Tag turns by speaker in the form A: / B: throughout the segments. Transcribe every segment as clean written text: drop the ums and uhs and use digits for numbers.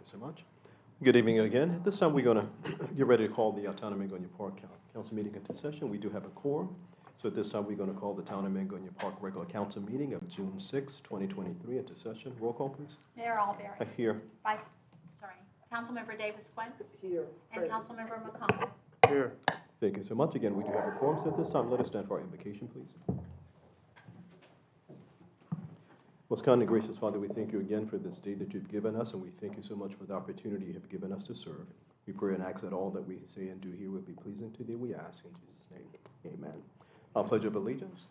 A: so much. Good evening again. At this time, we're going to get ready to call the Town of Mangonia Park Council meeting into session. We do have a quorum. So at this time, we're going to call the Town of Mangonia Park regular council meeting of June 6, 2023 into session. Roll call, please.
B: Mayor Alberry.
A: Here.
B: Councilmember Davis Quinn.
C: Here.
B: And Councilmember McCollum.
C: Here.
A: Thank you so much. Again, we do have a quorum. So at this time, let us stand for our invocation, please. Most kind and gracious Father, we thank you again for this day that you've given us, and we thank you so much for the opportunity you have given us to serve. We pray and ask that all that we say and do here will be pleasing to thee. We ask in Jesus' name. Amen. Our pledge of allegiance.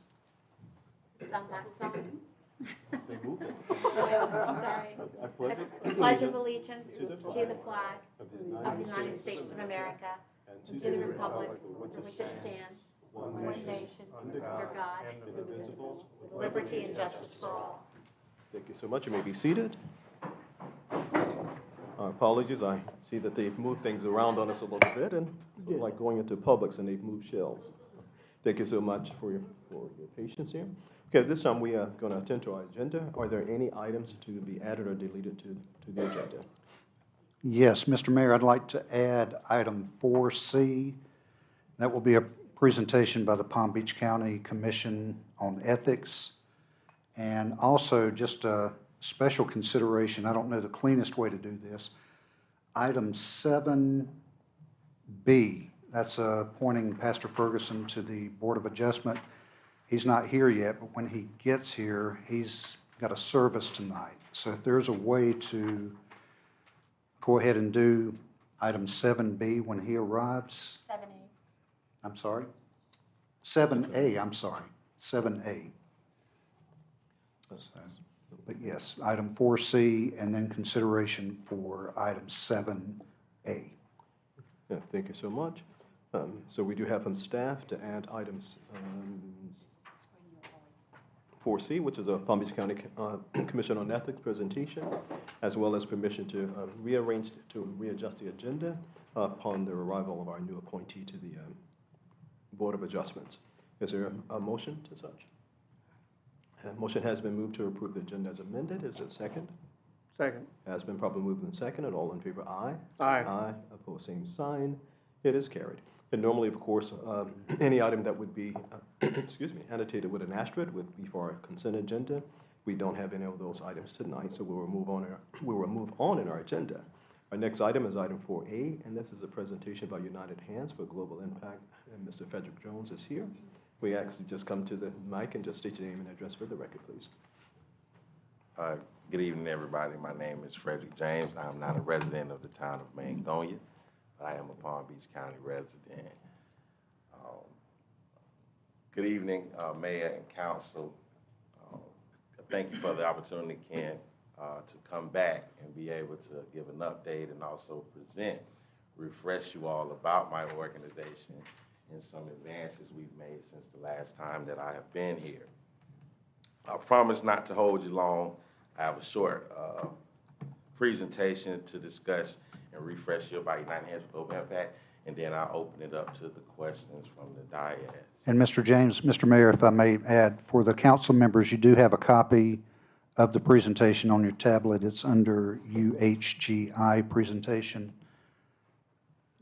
B: Sung that song.
A: They moved it.
B: Sorry.
A: I pledge
B: Pledge of allegiance
A: to
B: to the flag of the United States of America and to the republic for which it stands, one nation, under God, indivisible, with liberty and justice for all.
A: Thank you so much. You may be seated. Apologies. I see that they've moved things around on us a little bit, and like going into Publix and they've moved shelves. Thank you so much for your patience here. Okay, this time we are going to attend to our agenda. Are there any items to be added or deleted to the agenda?
D: Yes, Mr. Mayor, I'd like to add item 4C. That will be a presentation by the Palm Beach County Commission on Ethics. And also just a special consideration, I don't know the cleanest way to do this. Item 7B, that's appointing Pastor Ferguson to the Board of Adjustment. He's not here yet, but when he gets here, he's got a service tonight. So if there's a way to go ahead and do item 7B when he arrives.
B: 7A.
D: I'm sorry? 7A, I'm sorry. 7A. But yes, item 4C and then consideration for item 7A.
A: Yeah, thank you so much. So we do have from staff to add items 4C, which is a Palm Beach County Commission on Ethics presentation, as well as permission to readjust the agenda upon the arrival of our new appointee to the Board of Adjustments. Is there a motion to such? A motion has been moved to approve the agenda as amended. Is it second?
C: Second.
A: Has been properly moved and seconded. All in favor, aye.
C: Aye.
A: Aye. Opposed, same sign. It is carried. And normally, of course, any item that would be, annotated with an asterisk would be for our consent agenda. We don't have any of those items tonight, so we will move on in our agenda. Our next item is item 4A, and this is a presentation by United Hands for Global Impact, and Mr. Frederick Jones is here. We ask you just come to the mic and just state your name and address for the record, please.
E: Good evening, everybody. My name is Frederick James. I'm not a resident of the town of Mangonia. I am a Palm Beach County resident. Good evening, Mayor and Council. Thank you for the opportunity, Ken, to come back and be able to give an update and also refresh you all about my organization and some advances we've made since the last time that I have been here. I promise not to hold you long. I have a short presentation to discuss and refresh you about United Hands for Global Impact, and then I'll open it up to the questions from the dais.
D: And Mr. James, Mr. Mayor, if I may add, for the council members, you do have a copy of the presentation on your tablet. It's under UHGI presentation.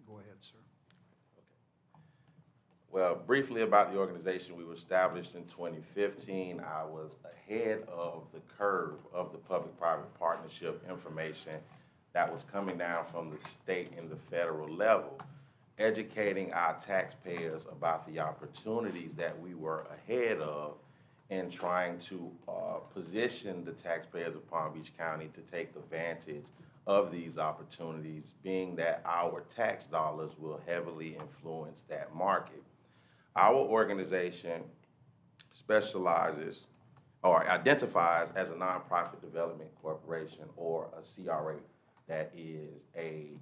D: Go ahead, sir.
E: Well, briefly about the organization, we were established in 2015. I was ahead of the curve of the public-private partnership information that was coming down from the state and the federal level, educating our taxpayers about the opportunities that we were ahead of and trying to position the taxpayers of Palm Beach County to take advantage of these opportunities, being that our tax dollars will heavily influence that market. Our organization specializes or identifies as a nonprofit development corporation, or a CRA, that is a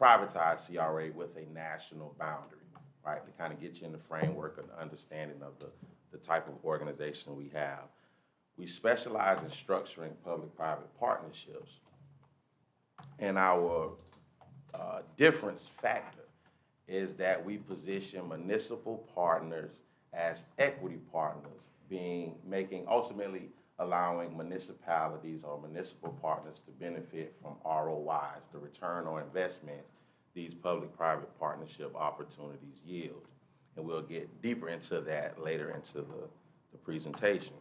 E: privatized CRA with a national boundary, right? To kind of get you in the framework of the understanding of the type of organization we have. We specialize in structuring public-private partnerships, and our difference factor is that we position municipal partners as equity partners, making ultimately allowing municipalities or municipal partners to benefit from ROIs, the return on investments these public-private partnership opportunities yield. And we'll get deeper into that later into the presentation.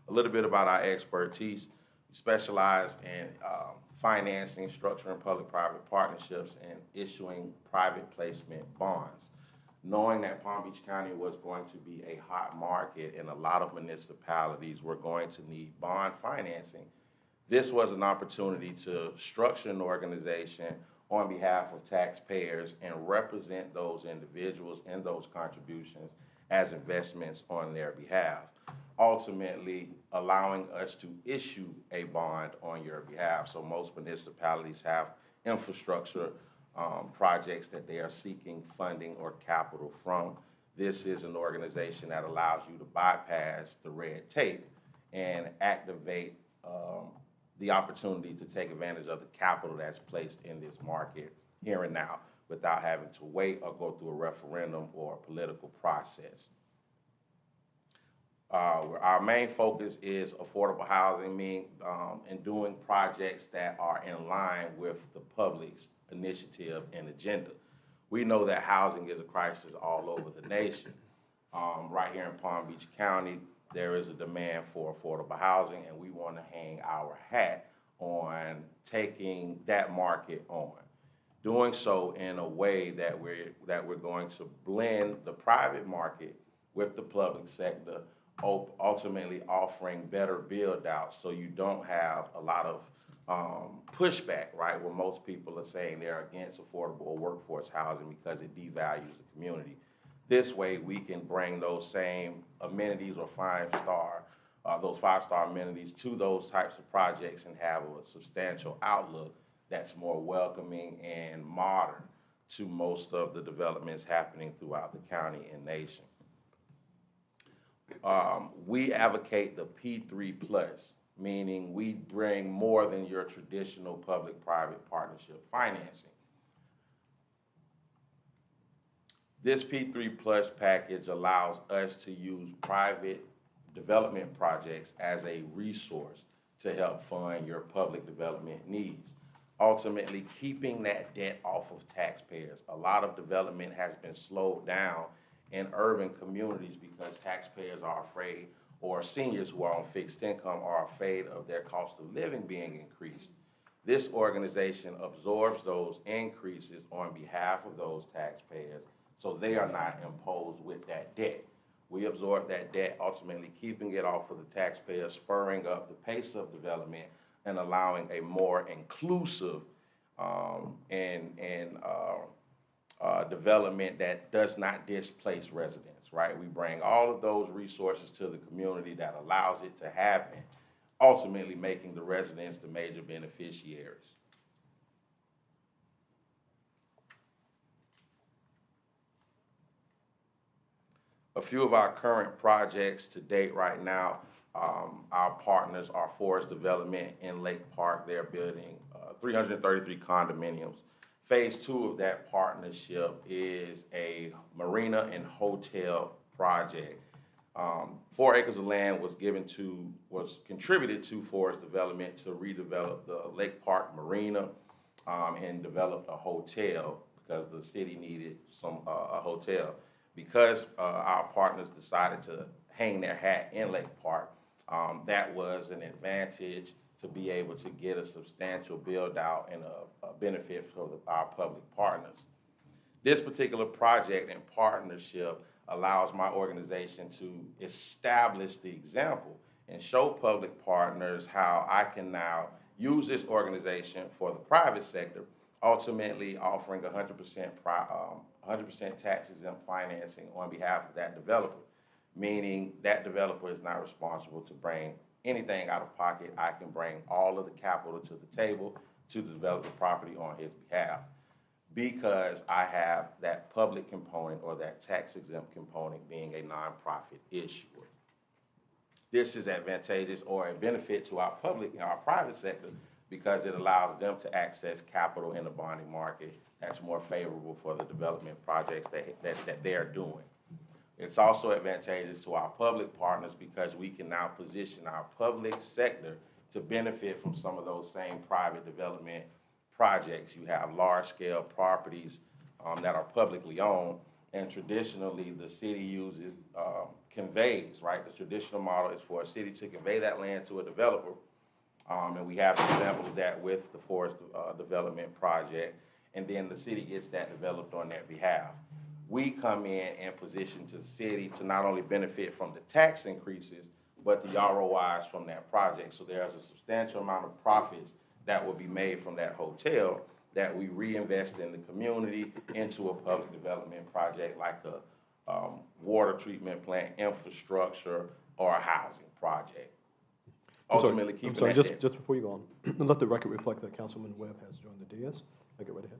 E: A little bit about our expertise. We specialize in financing, structuring public-private partnerships, and issuing private placement bonds. Knowing that Palm Beach County was going to be a hot market and a lot of municipalities were going to need bond financing, this was an opportunity to structure an organization on behalf of taxpayers and represent those individuals and those contributions as investments on their behalf, ultimately allowing us to issue a bond on your behalf. So most municipalities have infrastructure projects that they are seeking funding or capital from. This is an organization that allows you to bypass the red tape and activate the opportunity to take advantage of the capital that's placed in this market here and now without having to wait or go through a referendum or a political process. Our main focus is affordable housing, meaning and doing projects that are in line with the public's initiative and agenda. We know that housing is a crisis all over the nation. Right here in Palm Beach County, there is a demand for affordable housing, and we want to hang our hat on taking that market on. Doing so in a way that we're going to blend the private market with the public sector, ultimately offering better build outs so you don't have a lot of pushback, right, where most people are saying they're against affordable or workforce housing because it devalues the community. This way we can bring those same amenities or those five-star amenities to those types of projects and have a substantial outlook that's more welcoming and modern to most of the developments happening throughout the county and nation. We advocate the P3+, meaning we bring more than your traditional public-private partnership financing. This P3+ package allows us to use private development projects as a resource to help fund your public development needs, ultimately keeping that debt off of taxpayers. A lot of development has been slowed down in urban communities because taxpayers are afraid, or seniors who are on fixed income are afraid of their cost of living being increased. This organization absorbs those increases on behalf of those taxpayers so they are not imposed with that debt. We absorb that debt, ultimately keeping it off of the taxpayers, spurring up the pace of development and allowing a more inclusive development that does not displace residents, right? We bring all of those resources to the community that allows it to happen, ultimately making the residents the major beneficiaries. A few of our current projects to date right now, our partners are Forest Development in Lake Park. They're building 333 condominiums. Phase 2 of that partnership is a marina and hotel project. 4 acres of land was contributed to Forest Development to redevelop the Lake Park Marina and develop a hotel because the city needed a hotel. Because our partners decided to hang their hat in Lake Park, that was an advantage to be able to get a substantial build out and a benefit for our public partners. This particular project and partnership allows my organization to establish the example and show public partners how I can now use this organization for the private sector, ultimately offering 100% tax-exempt financing on behalf of that developer, meaning that developer is not responsible to bring anything out of pocket. I can bring all of the capital to the table to develop the property on his behalf because I have that public component or that tax-exempt component being a nonprofit issuer. This is advantageous or a benefit to our public and our private sector because it allows them to access capital in the bonding market that's more favorable for the development projects that they're doing. It's also advantageous to our public partners because we can now position our public sector to benefit from some of those same private development projects. You have large-scale properties that are publicly owned, and traditionally the city uses conveys, right? The traditional model is for a city to convey that land to a developer, and we have an example of that with the Forest Development Project, and then the city gets that developed on their behalf. We come in and position to the city to not only benefit from the tax increases, but the ROIs from that project. So there's a substantial amount of profits that will be made from that hotel that we reinvest in the community into a public development project like a water treatment plant, infrastructure, or a housing project. Ultimately, keeping that there.
A: Just before you go on, let the record reflect that Councilman Webb has joined the dais. Get right ahead.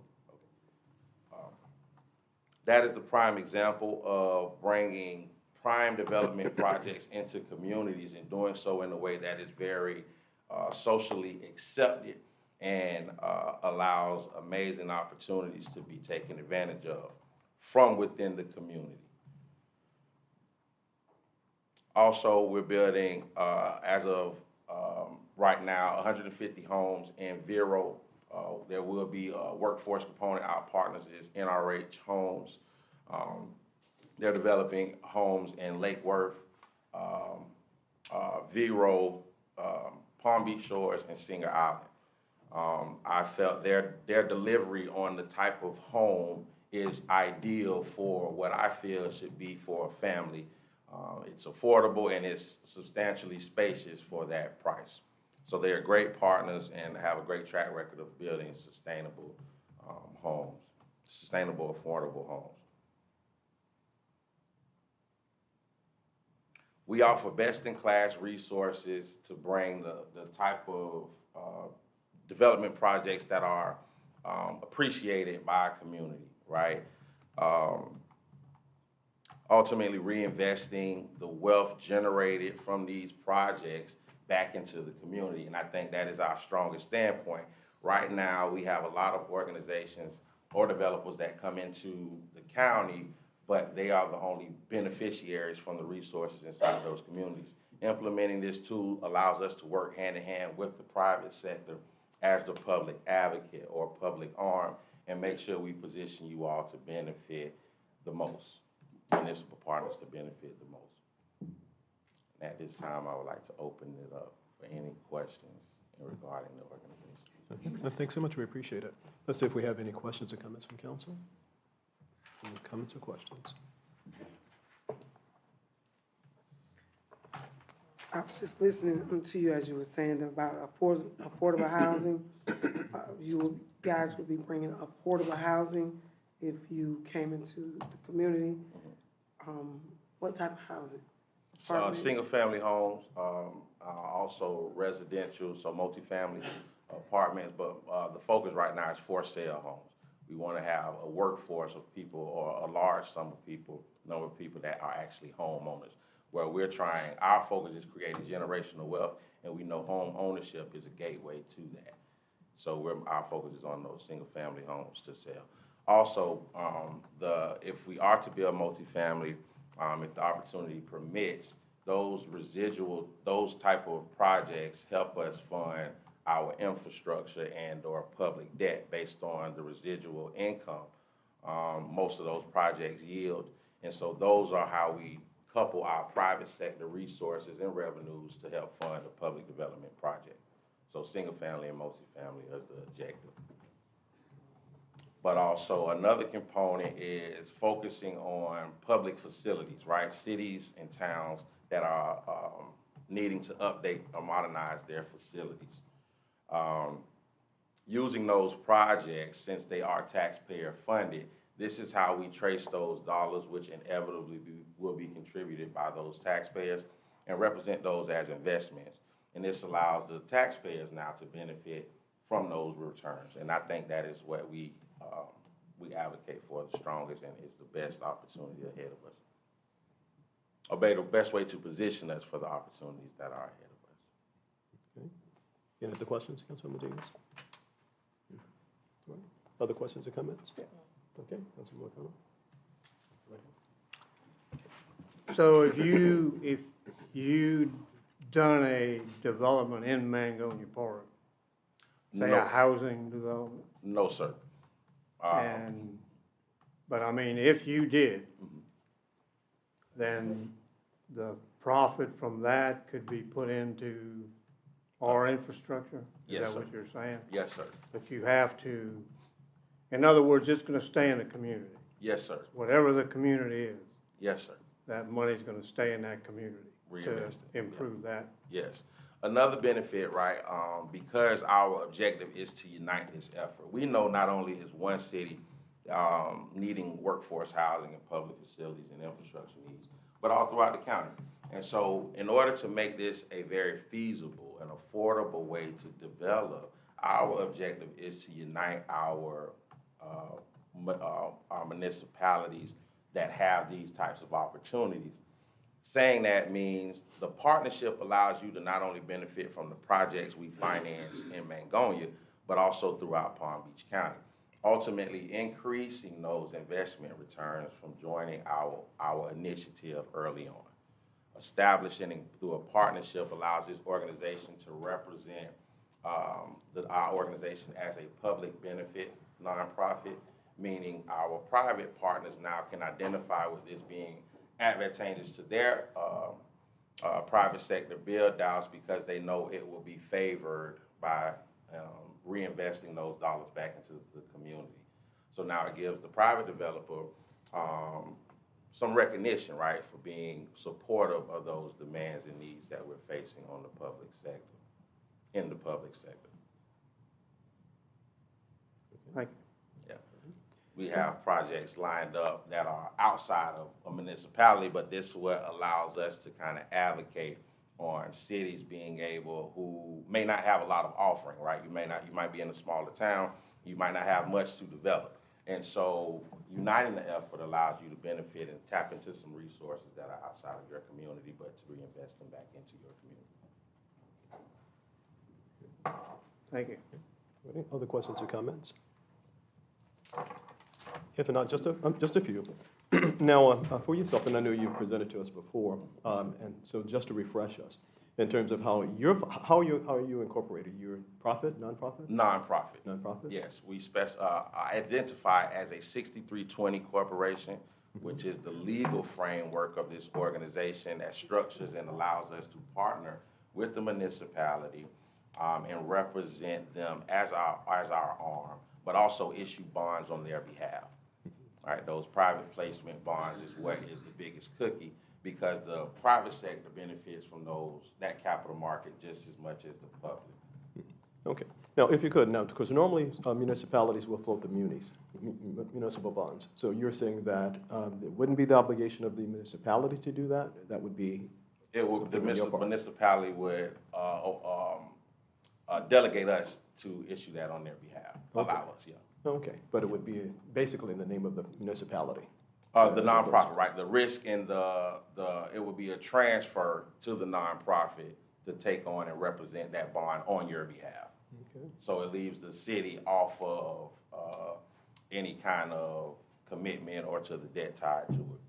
E: That is the prime example of bringing prime development projects into communities and doing so in a way that is very socially accepted and allows amazing opportunities to be taken advantage of from within the community. Also, we're building, as of right now, 150 homes in Vero. There will be a workforce component. Our partners is NRH Homes. They're developing homes in Lake Worth, Vero, Palm Beach Shores, and Singer Island. I felt their delivery on the type of home is ideal for what I feel should be for a family. It's affordable and it's substantially spacious for that price. So they are great partners and have a great track record of building sustainable homes, sustainable, affordable homes. We offer best-in-class resources to bring the type of development projects that are appreciated by our community, right? Ultimately reinvesting the wealth generated from these projects back into the community, and I think that is our strongest standpoint. Right now, we have a lot of organizations or developers that come into the county, but they are the only beneficiaries from the resources inside those communities. Implementing this tool allows us to work hand in hand with the private sector as the public advocate or public arm and make sure we position you all to benefit the most, municipal partners to benefit the most. And at this time, I would like to open it up for any questions regarding the organization.
A: Okay. Thanks so much. We appreciate it. Let's see if we have any questions or comments from council. Any comments or questions?
C: I was just listening to you as you were saying about affordable housing. You guys would be bringing affordable housing if you came into the community. What type of housing?
E: Single-family homes, also residential, so multifamily apartments, but the focus right now is for sale homes. We want to have a workforce of people or a large number of people that are actually homeowners, where we're trying, our focus is creating generational wealth, and we know home ownership is a gateway to that. So our focus is on those single-family homes to sell. Also, if we are to build multifamily, if the opportunity permits, those type of projects help us fund our infrastructure and or public debt based on the residual income most of those projects yield. And so those are how we couple our private sector resources and revenues to help fund a public development project. So single family and multifamily is the objective. But also another component is focusing on public facilities, right? Cities and towns that are needing to update or modernize their facilities. Using those projects, since they are taxpayer funded, this is how we trace those dollars, which inevitably will be contributed by those taxpayers, and represent those as investments. And this allows the taxpayers now to benefit from those returns. And I think that is what we advocate for the strongest, and is the best opportunity ahead of us. Or the best way to position us for the opportunities that are ahead of us.
A: Okay. Any other questions, Councilwoman Davis? Right. Other questions or comments? Yeah. Okay, Councilwoman McConnell. Right.
F: So if you done a development in Mangonia Park, say a
E: No,
F: housing development,
E: no, sir.
F: but I mean, if you did,
E: Mhm.
F: then the profit from that could be put into our infrastructure?
E: Yes,
F: Is that
E: sir.
F: what you're saying?
E: Yes, sir.
F: But you have to, in other words, it's gonna stay in the community.
E: Yes, sir.
F: Whatever the community is,
E: Yes, sir.
F: that money's gonna stay in that community to
E: Reinvested, yeah.
F: improve that.
E: Yes. Another benefit, right, because our objective is to unite this effort. We know not only is one city needing workforce housing and public facilities and infrastructure needs, but all throughout the county. And so in order to make this a very feasible and affordable way to develop, our objective is to unite our municipalities that have these types of opportunities. Saying that means the partnership allows you to not only benefit from the projects we finance in Mangonia, but also throughout Palm Beach County, ultimately increasing those investment returns from joining our initiative early on. Establishing through a partnership allows this organization to represent our organization as a public benefit nonprofit, meaning our private partners now can identify with this being advantageous to their private sector build-outs because they know it will be favored by reinvesting those dollars back into the community. So now it gives the private developer some recognition, right, for being supportive of those demands and needs that we're facing on the public sector, in the public sector.
F: Like,
E: Yeah. We have projects lined up that are outside of a municipality, but this is what allows us to kind of advocate on cities being able, who may not have a lot of offering, right? You might be in a smaller town, you might not have much to develop. And so uniting the effort allows you to benefit and tap into some resources that are outside of your community, but to reinvest them back into your community.
F: thank you.
A: Any other questions or comments? If not, just a few. Now, for yourself, and I know you've presented to us before, and so just to refresh us, in terms of how are you incorporated? You're profit, nonprofit?
E: Nonprofit.
A: Nonprofit?
E: Yes, we identify as a 6320 corporation, which is the legal framework of this organization that structures and allows us to partner with the municipality and represent them as our arm, but also issue bonds on their behalf. All right, those private placement bonds is what is the biggest cookie, because the private sector benefits from that capital market just as much as the public.
A: Okay. Now, if you could, because normally municipalities will float the municipal bonds. So you're saying that it wouldn't be the obligation of the municipality to do that? That would be...
E: The municipality would delegate us to issue that on their behalf, allow us, yeah.
A: Okay, but it would be basically in the name of the municipality.
E: The nonprofit, right? The risk and it would be a transfer to the nonprofit to take on and represent that bond on your behalf.
A: Okay.
E: So it leaves the city off of any kind of commitment or to the debt tied to it.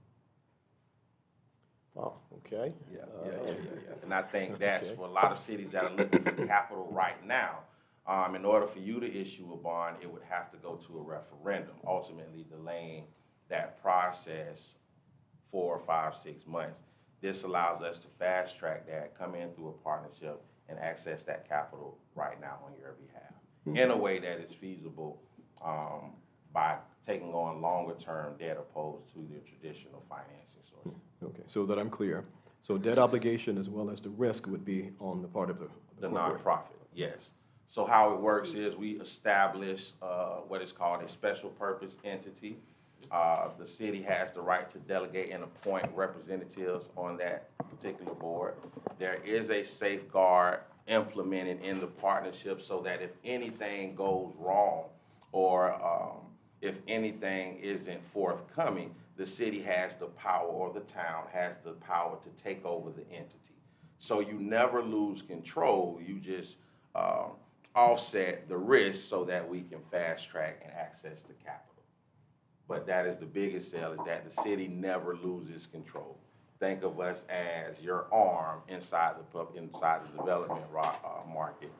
A: Wow, okay.
E: Yeah. And I think that's for a lot of cities that are looking for capital right now. In order for you to issue a bond, it would have to go to a referendum, ultimately delaying that process 4, 5, 6 months. This allows us to fast track that, come in through a partnership, and access that capital right now on your behalf in a way that is feasible by taking on longer term debt opposed to the traditional financing sources.
A: Okay, so that I'm clear. So debt obligation as well as the risk would be on the part of the
E: nonprofit, yes. So how it works is we establish what is called a special purpose entity. The city has the right to delegate and appoint representatives on that particular board. There is a safeguard implemented in the partnership so that if anything goes wrong or if anything isn't forthcoming, the city has the power, or the town has the power to take over the entity. So you never lose control, you just offset the risk so that we can fast track and access the capital. But that is the biggest sell, is that the city never loses control. think of us as your arm inside inside the development market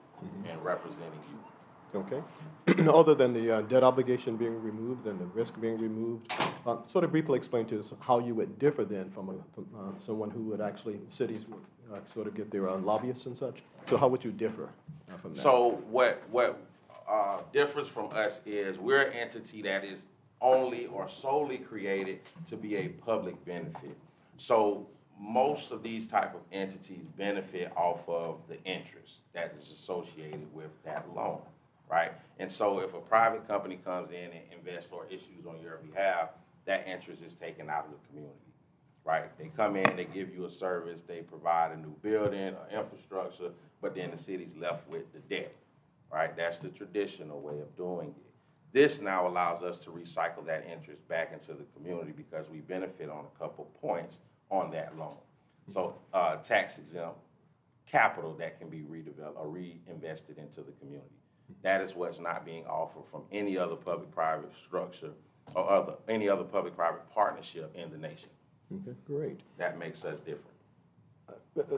E: and representing you.
A: Okay. Other than the debt obligation being removed and the risk being removed, sort of briefly explain to us how you would differ then from someone who would actually, cities would sort of get their lobbyists and such. So how would you differ from that?
E: So what differs from us is we're an entity that is only or solely created to be a public benefit. So most of these type of entities benefit off of the interest that is associated with that loan, right? And so if a private company comes in and invests or issues on your behalf, that interest is taken out of the community, right? They come in, they give you a service, they provide a new building or infrastructure, but then the city's left with the debt, right? That's the traditional way of doing it. This now allows us to recycle that interest back into the community because we benefit on a couple points on that loan. So tax exempt capital that can be redeveloped or reinvested into the community. That is what's not being offered from any other public-private structure or any other public-private partnership in the nation.
A: Okay, great.
E: That makes us different.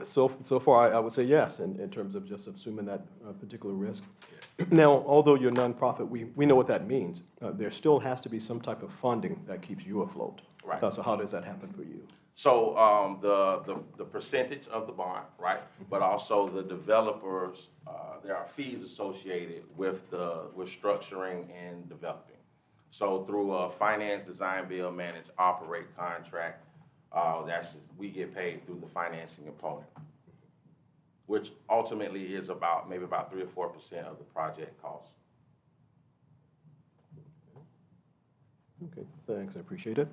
A: So far, I would say yes, in terms of just assuming that particular risk. Now, although you're a nonprofit, we know what that means. There still has to be some type of funding that keeps you afloat.
E: Right.
A: So how does that happen for you?
E: So the percentage of the bond, right? But also the developers, there are fees associated with structuring and developing. So through a finance, design, build, manage, operate contract, we get paid through the financing component, which ultimately is maybe about 3 or 4% of the project cost.
A: Okay, thanks, I appreciate it.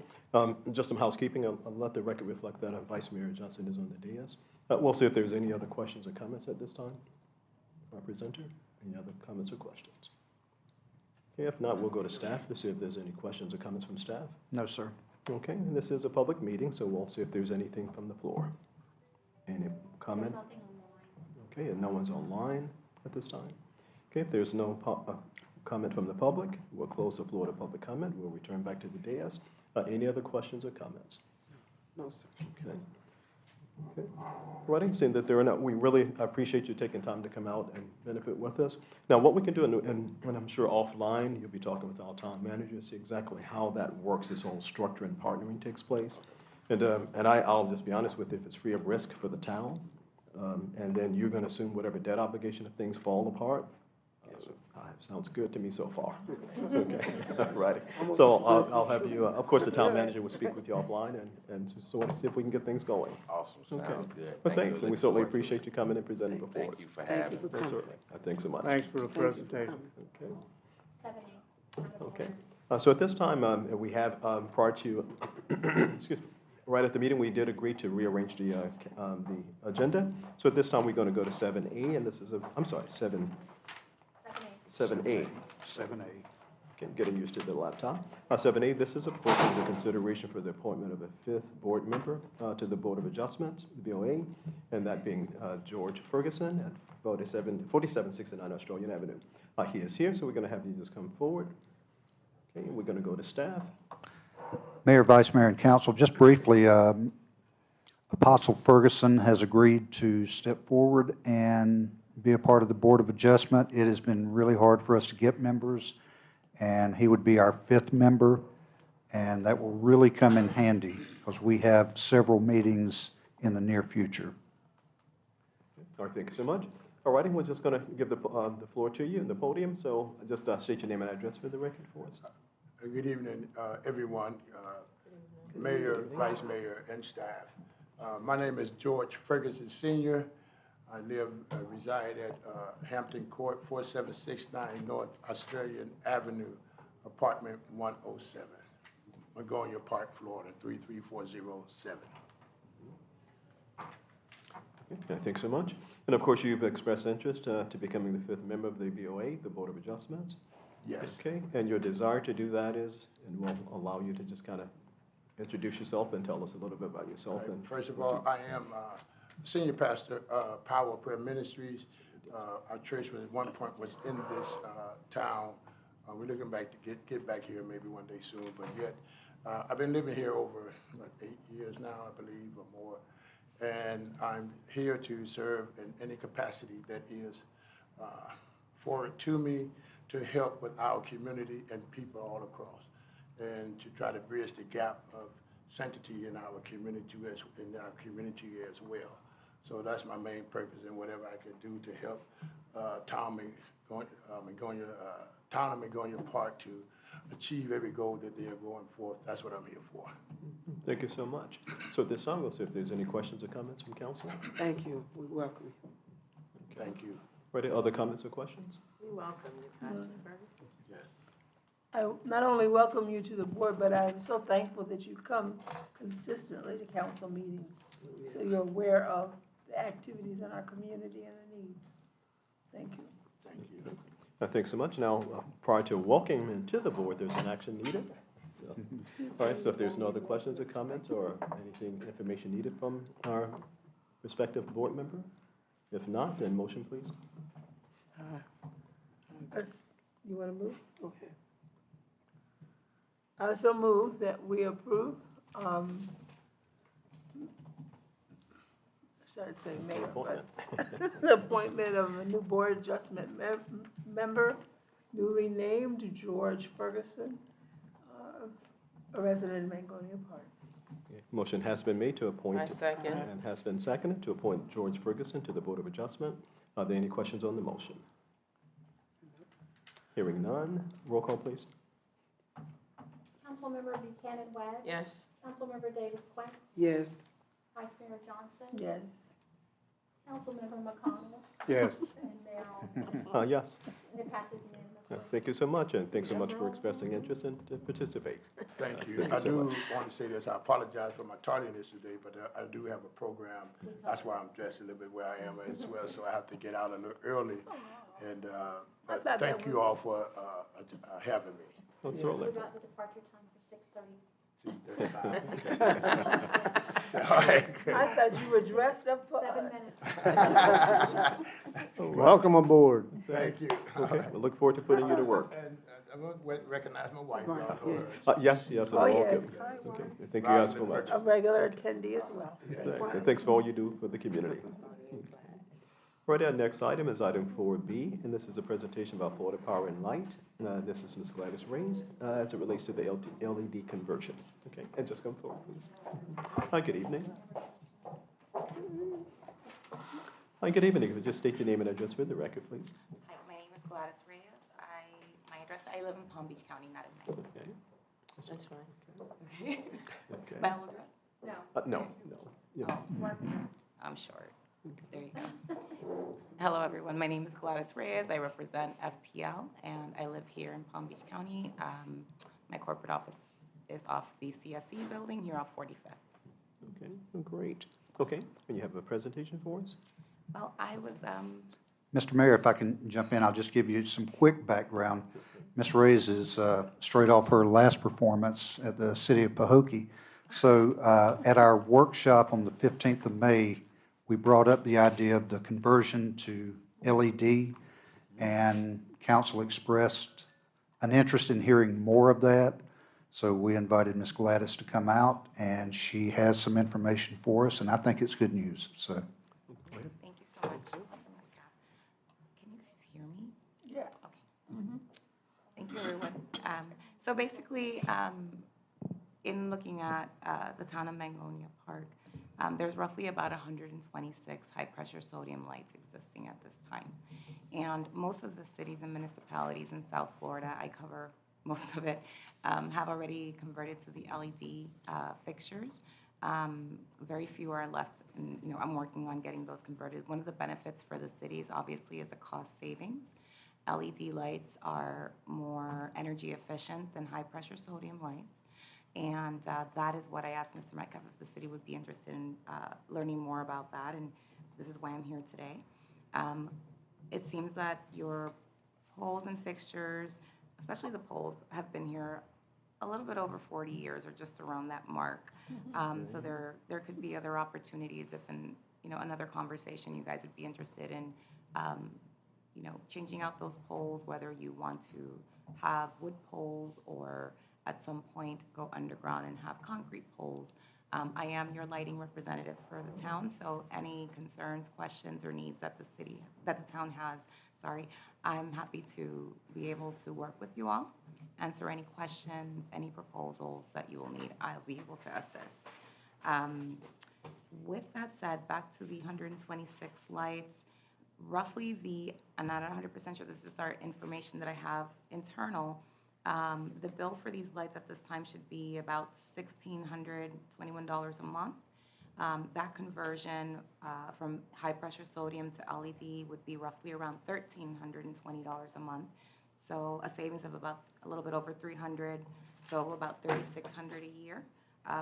A: Just some housekeeping, I'll let the record reflect that Vice Mayor Johnson is on the dais. We'll see if there's any other questions or comments at this time. Our presenter, any other comments or questions? Okay, if not, we'll go to staff to see if there's any questions or comments from staff.
D: No, sir.
A: Okay, and this is a public meeting, so we'll see if there's anything from the floor. Any comment?
B: There's nothing online.
A: Okay, and no one's online at this time. Okay, if there's no comment from the public, we'll close the floor to public comment. We'll return back to the dais. Any other questions or comments?
C: No, sir.
A: Okay. Okay. Alrighty, seeing that there are not, we really appreciate you taking time to come out and benefit with us. Now, what we can do, and I'm sure offline, you'll be talking with our town manager, see exactly how that works, this whole structure and partnering takes place. And I'll just be honest with you, if it's free of risk for the town, and then you're going to assume whatever debt obligation if things fall apart. Sounds good to me so far. Okay, righty. So I'll have you, of course, the town manager will speak with you offline, and so we'll see if we can get things going.
E: Awesome, sounds good.
A: Well, thanks, and we certainly appreciate you coming and presenting before us.
E: Thank you for having me.
A: Yes, sir. Thanks so much.
F: Thanks for the presentation.
A: Okay.
B: 7A.
A: Okay. So at this time, we have, prior to, excuse me, right at the meeting, we did agree to rearrange the agenda. So at this time, we're going to go to 7A, and this is I'm sorry, 7A.
D: 7A.
A: Okay, getting used to the laptop. 7A, this is, of course, is a consideration for the appointment of a 5th board member to the Board of Adjustments, the BOA, and that being George Ferguson at 4769 Australian Avenue. He is here, so we're going to have you just come forward. Okay, we're going to go to staff.
D: Mayor, Vice Mayor, and Council, just briefly, Apostle Ferguson has agreed to step forward and be a part of the Board of Adjustment. It has been really hard for us to get members, and he would be our 5th member, and that will really come in handy because we have several meetings in the near future.
A: All right, thank you so much. All righty, we're just going to give the floor to you in the podium, so just state your name and address for the record for us.
G: Good evening, everyone, Mayor, Vice Mayor, and staff. My name is George Ferguson Sr. I reside at Hampton Court, 4769 North Australian Avenue, apartment 107, Magonia Park, Florida, 33407.
A: Okay, thanks so much. And of course, you've expressed interest to becoming the 5th member of the BOA, the Board of Adjustments.
G: Yes.
A: Okay, and your desire to do that is, and we'll allow you to just kind of introduce yourself and tell us a little bit about yourself.
G: Right.
A: And
G: first of all, I am senior pastor, Power Prayer Ministries. Our church was at one point in this town We're looking back to get back here maybe one day soon, but yet, I've been living here over, 8 years now, I believe, or more. And I'm here to serve in any capacity that is forward to me to help with our community and people all across, and to try to bridge the gap of sanctity in our community as well. So that's my main purpose, and whatever I could do to help Tom and Gonya Park to achieve every goal that they are going forth, that's what I'm here for.
A: Thank you so much. So at this time, we'll see if there's any questions or comments from council.
C: Thank you, we welcome you.
G: Thank you.
A: Ready, other comments or questions?
H: We welcome you, Pastor Ferguson.
G: Yes.
H: I not only welcome you to the board, but I'm so thankful that you come consistently to council meetings. So you're aware of the activities in our community and the needs. Thank you.
G: Thank you.
A: Thanks so much. Now, prior to walking into the board, there's an action needed. So, all right, so if there's no other questions or comments or anything, information needed from our respective board member? If not, then motion, please.
H: You want to move?
C: Okay.
H: I also move that we approve, sorry to say mayor, but the appointment of a new board adjustment member, newly named George Ferguson, a resident in Mangonia Park.
A: Okay, motion has been made to appoint.
I: I second.
A: And has been seconded to appoint George Ferguson to the Board of Adjustment. Are there any questions on the motion? Hearing none, roll call, please.
B: Councilmember Buchanan Webb.
I: Yes.
B: Councilmember Davis Quinn.
C: Yes,
B: Vice Mayor Johnson.
H: Yes.
B: Councilmember McConnell.
F: Yes.
B: And Mayor Allen.
A: Yes.
B: And it passes unanimously.
A: Thank you so much, and thanks so much for expressing interest and to participate.
G: Thank you.
A: Thank you
G: I
A: so
G: do
A: much.
G: want to say this, I apologize for my tardiness today, but I do have a program. That's why I'm dressed a little bit where I am as well, so I have to get out a little early. And, but
H: thought that
G: thank you all for having me.
A: Well,
B: We
A: certainly.
B: got the departure time for 6:30.
G: 6:35. All right.
H: I thought you were dressed up for
B: 7
H: us.
B: minutes.
F: Welcome aboard.
G: Thank you.
A: Okay, we look forward to putting you to work.
G: And I'm going to recognize my wife.
C: Right,
G: y'all know
C: yes.
G: her.
A: Yes, yes,
H: Oh,
A: all
H: yes.
A: good. Okay, thank you guys so much.
H: A regular attendee as well.
A: Thanks, and thanks for all you do for the community. Right, our next item is item 4B, and this is a presentation about Florida Power and Light. This is Ms. Gladys Rains, as it relates to the LED conversion. Okay, and just come forward, please. Hi, good evening. Hi, good evening. If you just state your name and address for the record, please.
J: Hi, my name is Gladys Reyes. My address, I live in Palm Beach County, not in Mango.
A: Okay.
I: That's fine.
A: Okay.
J: My old address?
B: No.
A: No, no. Yeah.
J: I'm short. There you go. Hello, everyone. My name is Gladys Reyes. I represent FPL, and I live here in Palm Beach County. My corporate office is off the CSE building here off 45th.
A: Okay, great. Okay, and you have a presentation for us?
J: Well, I was,
D: Mr. Mayor, if I can jump in, I'll just give you some quick background. Ms. Reyes is straight off her last performance at the city of Pahokee. So at our workshop on the 15th of May, we brought up the idea of the conversion to LED, and council expressed an interest in hearing more of that. So we invited Ms. Gladys to come out, and she has some information for us, and I think it's good news. So
J: thank you so much. Can you guys hear me?
H: Yes.
J: Okay. Thank you, everyone. So basically, in looking at the town of Mangonia Park, there's roughly about 126 high-pressure sodium lights existing at this time. And most of the cities and municipalities in South Florida, I cover most of it, have already converted to the LED fixtures. Very few are left, and I'm working on getting those converted. One of the benefits for the cities, obviously, is the cost savings. LED lights are more energy efficient than high-pressure sodium lights. And that is what I asked Mr. Metcalf if the city would be interested in learning more about that, and this is why I'm here today. It seems that your poles and fixtures, especially the poles, have been here a little bit over 40 years or just around that mark. So there could be other opportunities if in another conversation you guys would be interested in changing out those poles, whether you want to have wood poles or at some point go underground and have concrete poles. I am your lighting representative for the town, so any concerns, questions, or needs that the town has, I'm happy to be able to work with you all, answer any questions, any proposals that you will need. I'll be able to assist. With that said, back to the 126 lights, roughly I'm not 100% sure, this is our information that I have internal. The bill for these lights at this time should be about $1,621 a month. That conversion from high-pressure sodium to LED would be roughly around $1,320 a month. So a savings of about a little bit over $300, so about $3,600 a year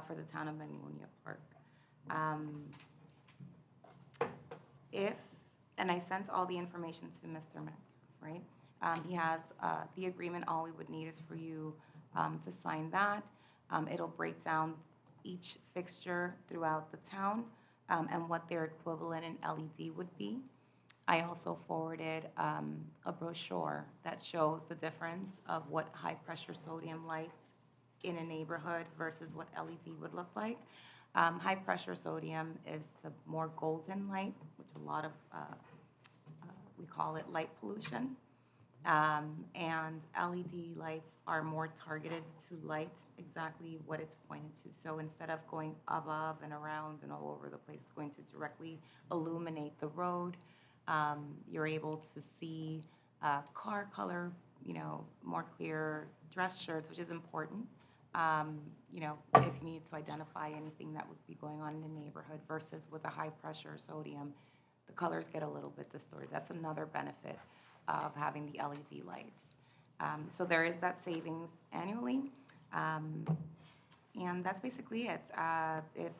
J: for the town of Magnolia Park. And I sent all the information to Mr. Metcalf, right? He has the agreement. All we would need is for you to sign that. It'll break down each fixture throughout the town and what their equivalent in LED would be. I also forwarded a brochure that shows the difference of what high-pressure sodium lights in a neighborhood versus what LED would look like. High-pressure sodium is the more golden light, which a lot of, we call it light pollution. And LED lights are more targeted to light exactly what it's pointed to. So instead of going above and around and all over the place, it's going to directly illuminate the road. You're able to see car color, more clear dress shirts, which is important. If you need to identify anything that would be going on in the neighborhood versus with a high pressure sodium, the colors get a little bit distorted. That's another benefit of having the LED lights. So there is that savings annually. And that's basically it. If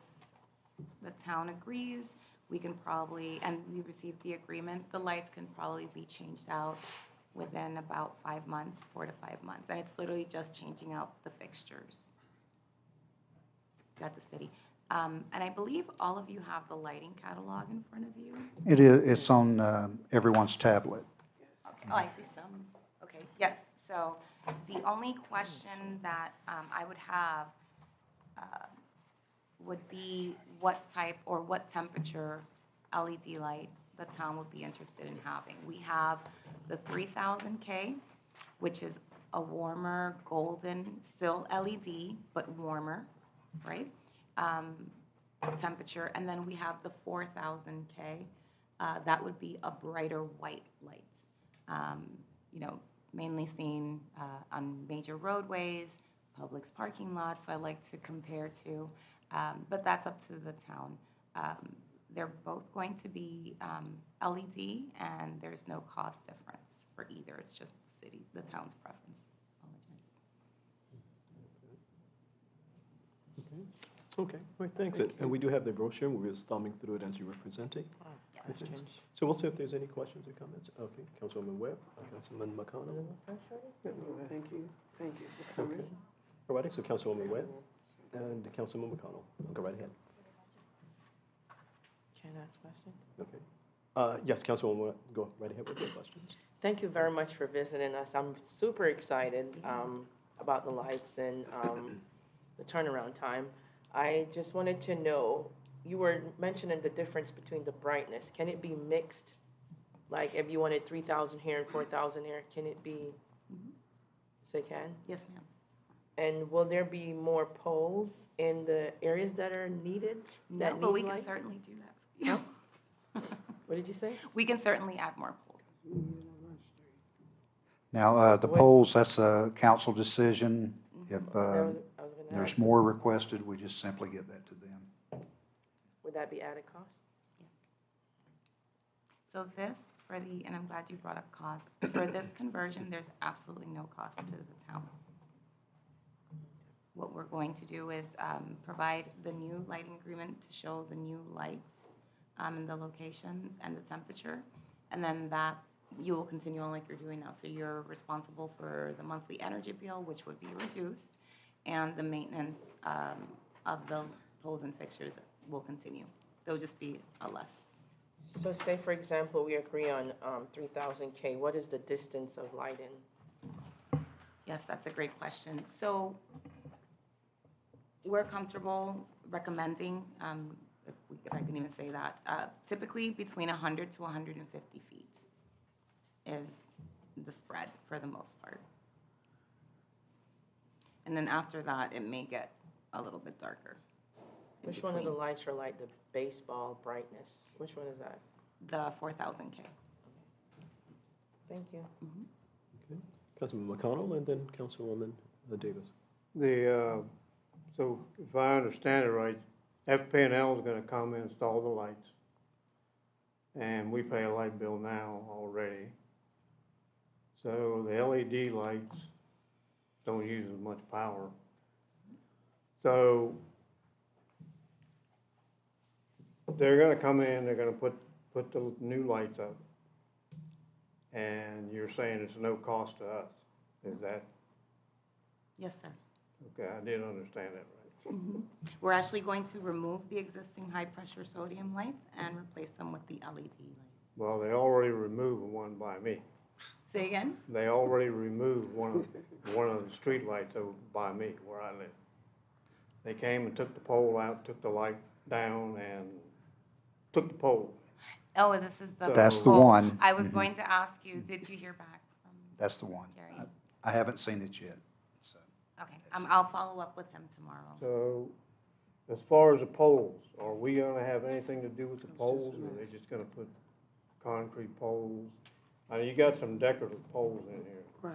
J: the town agrees, we can probably, and we received the agreement, the lights can probably be changed out within about 5 months, 4 to 5 months. And it's literally just changing out the fixtures at the city. And I believe all of you have the lighting catalog in front of you.
D: It is, it's on everyone's tablet.
J: Okay. Oh, I see some. Okay, yes. So the only question that I would have would be what type or what temperature LED light the town would be interested in having. We have the 3000K, which is a warmer golden, still LED, but warmer, right? Temperature. And then we have the 4000K. That would be a brighter white light. Mainly seen on major roadways, Publix parking lots, I like to compare to, but that's up to the town. They're both going to be LED, and there's no cost difference for either. It's just the town's preference.
A: Okay, all right, thanks. And we do have the brochure, we were just thumbing through it as you were presenting.
I: Questions?
A: So we'll see if there's any questions or comments. Okay, Councilwoman Webb, Councilman McConnell.
C: Thank you for
A: Okay.
C: coming.
A: All righty, so Councilwoman Webb and Councilman McConnell. Go right ahead.
I: Can I ask a question?
A: Okay. Yes, Councilwoman, go right ahead with your questions.
I: Thank you very much for visiting us. I'm super excited about the lights and the turnaround time. I just wanted to know, you were mentioning the difference between the brightness. Can it be mixed? Like if you wanted 3,000 here and 4,000 here, can it be? Say can?
J: Yes, ma'am.
I: And will there be more poles in the areas that are needed?
J: No, but we can certainly do that. Yeah.
I: What did you say?
J: We can certainly add more poles.
D: Now, the polls, that's a council decision. If
I: I was gonna
D: there's
I: ask,
D: more requested, we just simply give that to them.
I: would that be added cost?
J: Yes. So and I'm glad you brought up cost. For this conversion, there's absolutely no cost to the town. What we're going to do is provide the new lighting agreement to show the new lights and the locations and the temperature. And then that you will continue on like you're doing now. So you're responsible for the monthly energy bill, which would be reduced, and the maintenance of the poles and fixtures will continue. There'll just be a less.
I: So say, for example, we agree on 3,000K. What is the distance of lighting?
J: Yes, that's a great question. So we're comfortable recommending, if I can even say that, typically between 100 to 150 feet is the spread for the most part. And then after that, it may get a little bit darker. in
I: Which one of the
J: between.
I: lights are like the baseball brightness? Which one is that?
J: The 4,000K.
I: Thank you.
A: Okay. Councilman McConnell and then Councilwoman Davis.
F: So if I understand it right, FP&L is gonna come and install the lights. And we pay a light bill now already. So the LED lights don't use as much power. So they're gonna come in, they're gonna put the new lights up. And you're saying it's no cost to us, is that,
J: Yes, sir.
F: okay, I didn't understand that right.
J: We're actually going to remove the existing high-pressure sodium lights and replace them with the LED lights.
F: Well, they already removed one by me.
J: Say again?
F: They already removed one of the street lights over by me where I live. They came and took the pole out, took the light down, and took the pole.
J: Oh, this is the.
D: That's the
J: oh,
D: one.
J: I was
D: Mhm.
J: going to ask you, did you hear back from
D: That's the one.
J: Jerry?
D: I haven't seen it yet, so.
J: Okay, I'll follow up with him tomorrow.
F: So, as far as the poles, are we gonna have anything to do with the poles, or are they just gonna put concrete poles? I mean, you got some decorative poles in here.
C: Right.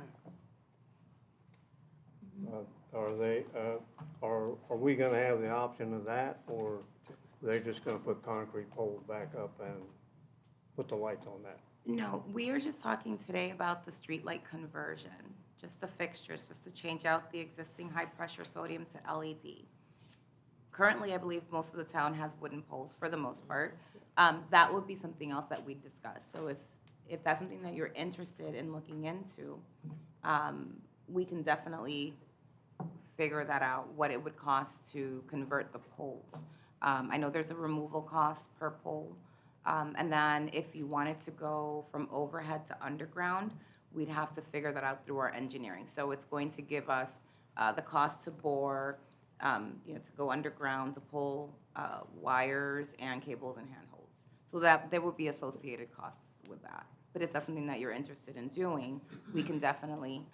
F: Are we gonna have the option of that, or are they just gonna put concrete poles back up and put the lights on that?
J: No, we are just talking today about the streetlight conversion, just the fixtures, just to change out the existing high-pressure sodium to LED. Currently, I believe most of the town has wooden poles for the most part. That would be something else that we discuss. So if that's something that you're interested in looking into, we can definitely figure that out, what it would cost to convert the poles. I know there's a removal cost per pole. And then if you wanted to go from overhead to underground, we'd have to figure that out through our engineering. So it's going to give us the cost to bore, to go underground, to pull wires and cables and handholds. So that there would be associated costs with that. But if that's something that you're interested in doing, we can definitely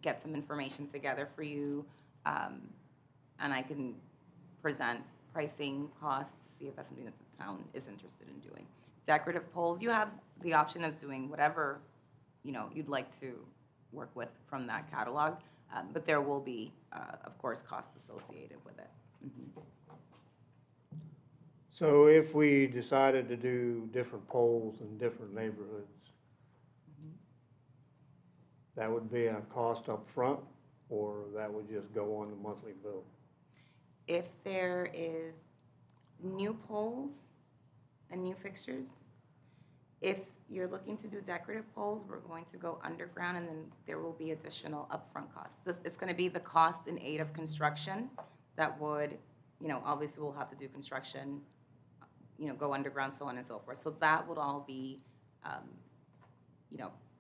J: get some information together for you, and I can present pricing, costs, see if that's something that the town is interested in doing. Decorative poles, you have the option of doing whatever, you'd like to work with from that catalog, but there will be, of course, costs associated with it. Mhm.
F: So if we decided to do different poles in different neighborhoods, that would be a cost up front, or that would just go on the monthly bill?
J: If there is new poles and new fixtures, if you're looking to do decorative poles, we're going to go underground, and then there will be additional upfront costs. It's going to be the cost in aid of construction that would, obviously we'll have to do construction, go underground, so on and so forth. So that would all be,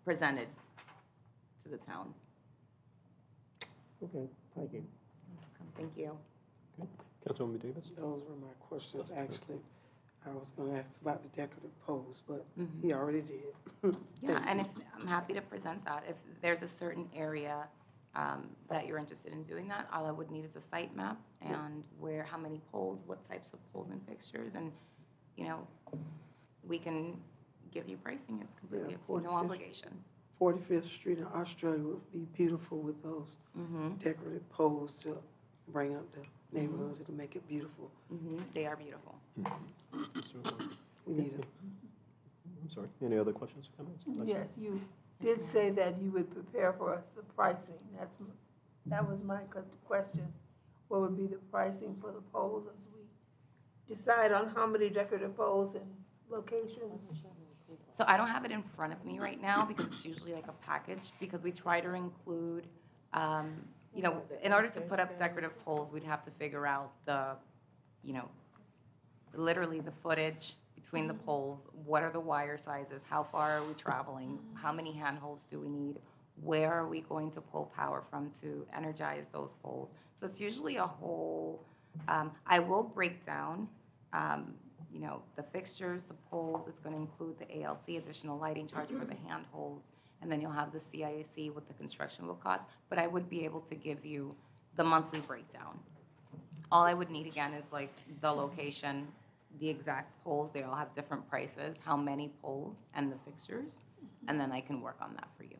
J: presented to the town.
F: Okay, thank you.
J: Thank you.
A: Okay. Councilwoman Davis?
C: Those were my questions, actually. I was gonna ask about the decorative poles, but
J: Mhm.
C: he already did.
J: Yeah, and if, I'm happy to present that. If there's a certain area that you're interested in doing that, all I would need is a site map and how many poles, what types of poles and fixtures, and, we can give you pricing. It's completely
C: Yeah,
J: up to you, no
C: 45th.
J: obligation.
C: 45th Street in Australia would be beautiful with those
J: Mm-hmm.
C: decorative poles to bring up the neighborhood. It'll make it beautiful.
J: Mm-hmm. They are beautiful.
C: We need it.
A: I'm sorry, any other questions or comments?
H: Yes, you did say that you would prepare for us the pricing. That was my question. What would be the pricing for the poles as we decide on how many decorative poles and locations?
J: So I don't have it in front of me right now because it's usually like a package, because we try to include, in order to put up decorative poles, we'd have to figure out literally the footage between the poles, what are the wire sizes, how far are we traveling, how many handholds do we need, where are we going to pull power from to energize those poles? So it's usually a whole, I will break down, the fixtures, the poles. It's going to include the ALC, additional lighting charge for the handholds, and then you'll have the CIAC, what the construction will cost. But I would be able to give you the monthly breakdown. All I would need again is like the location, the exact poles. They all have different prices, how many poles, and the fixtures, and then I can work on that for you.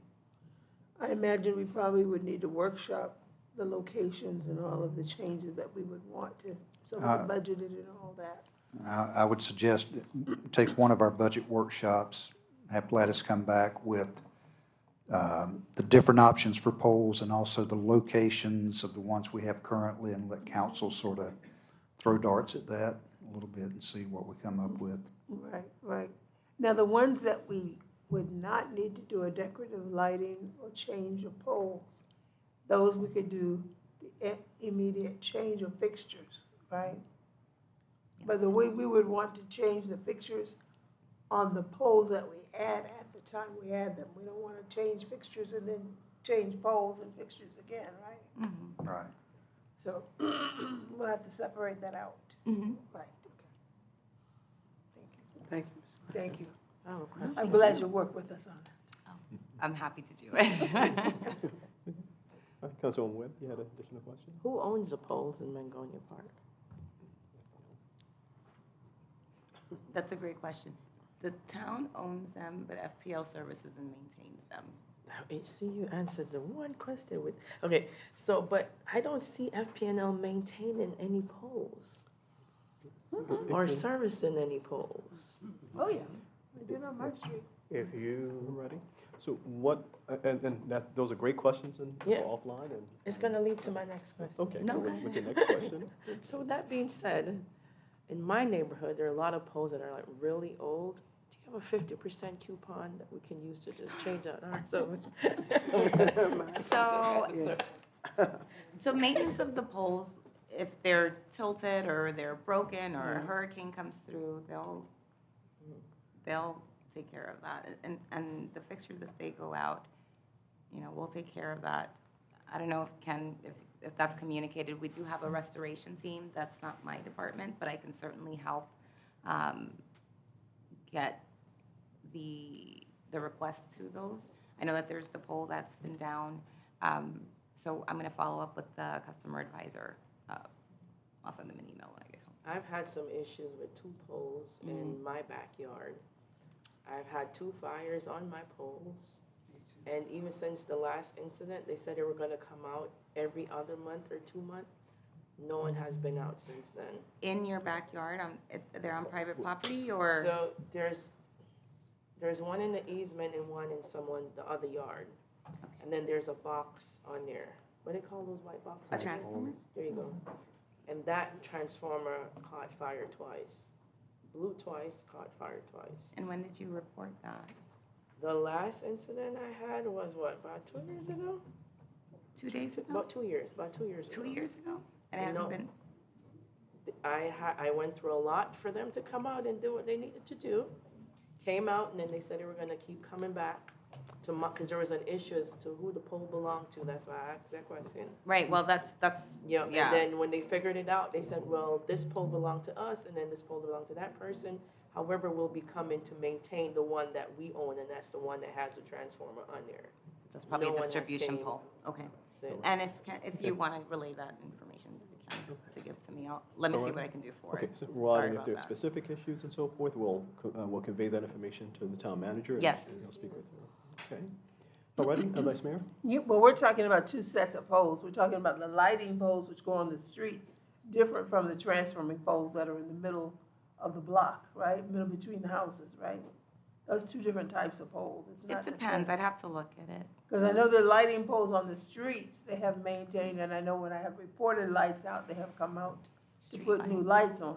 H: I imagine we probably would need to workshop the locations and all of the changes that we would want to, so we can budget it and all that.
D: I would suggest take one of our budget workshops, have Gladys come back with the different options for polls and also the locations of the ones we have currently, and let council sort of throw darts at that a little bit and see what we come up with.
H: Right, right. Now, the ones that we would not need to do a decorative lighting or change of poles, those we could do the immediate change of fixtures, right? But the way we would want to change the fixtures on the poles that we had at the time we had them, we don't want to change fixtures and then change poles and fixtures again, right?
J: Mm-hmm.
D: Right.
H: So we'll have to separate that out.
J: Mm-hmm.
H: Right, okay. Thank you. Thank you.
I: Oh,
H: I'm glad you worked with us on that.
J: I'm happy to do it.
A: Councilwoman Webb, you had an additional question?
I: Who owns the poles in Mangonia Park?
J: That's a great question. The town owns them, but FPL Services and maintains them.
I: See, you answered the one question with, okay, so, but I don't see FPNL maintaining any poles or servicing any poles.
H: Oh, yeah, we did on my street.
F: If you,
A: Ready? So what, and that, those are great questions and
I: Yeah.
A: offline and,
I: It's gonna lead to my next question.
A: okay,
J: No,
A: go
J: go
A: with your
J: ahead.
A: next question.
I: So with that being said, in my neighborhood, there are a lot of poles that are like really old. Do you have a 50% coupon that we can use to just change out ours?
J: So maintenance of the poles, if they're tilted or they're broken or a hurricane comes through, they'll take care of that. And the fixtures, if they go out, we'll take care of that. I don't know if that's communicated. We do have a restoration team. That's not my department, but I can certainly help get the request to those. I know that there's the pole that's been down. So I'm going to follow up with the customer advisor. I'll send them an email when I get home.
I: I've had some issues with two poles in my backyard. I've had 2 fires on my poles. And even since the last incident, they said they were gonna come out every other month or 2 months. No one has been out since then.
J: In your backyard, they're on private property or?
I: So there's one in the easement and one in the other yard. And then there's a box on there. What do they call those white boxes?
J: A transformer?
I: There you go. And that transformer caught fire twice. Blew twice, caught fire twice.
J: And when did you report that?
I: The last incident I had was what, about 2 years ago?
J: 2 days ago?
I: About 2 years, about 2 years ago.
J: 2 years ago? And it hasn't been?
I: I went through a lot for them to come out and do what they needed to do. Came out and then they said they were gonna keep coming back to because there was an issue as to who the pole belonged to. That's why I asked that question.
J: Right, well, that's,
I: Yeah,
J: yeah.
I: and then when they figured it out, they said, well, this pole belonged to us, and then this pole belonged to that person. However, we'll be coming to maintain the one that we own, and that's the one that has the transformer on there.
J: That's probably
I: No
J: a
I: one has
J: distribution
I: came
J: pole. Okay.
I: since.
J: And if you want to relay that information to give to me, let me see what I can do for
A: Okay,
J: it.
A: so
J: Sorry
A: Ron, if
J: about
A: there's
J: that.
A: specific issues and so forth, we'll convey that information to the town manager.
J: Yes.
A: And he'll speak with you. Okay. All righty, Vice Mayor?
H: Well, we're talking about 2 sets of poles. We're talking about the lighting poles which go on the streets, different from the transforming poles that are in the middle of the block, right? Middle between the houses, right? Those 2 different types of poles. It's not
J: It
H: the
J: depends.
H: same.
J: I'd have to look at it.
H: Because I know the lighting poles on the streets, they have maintained, and I know when I have reported lights out, they have come out to
J: Street
H: put new
J: lighting.
H: lights on.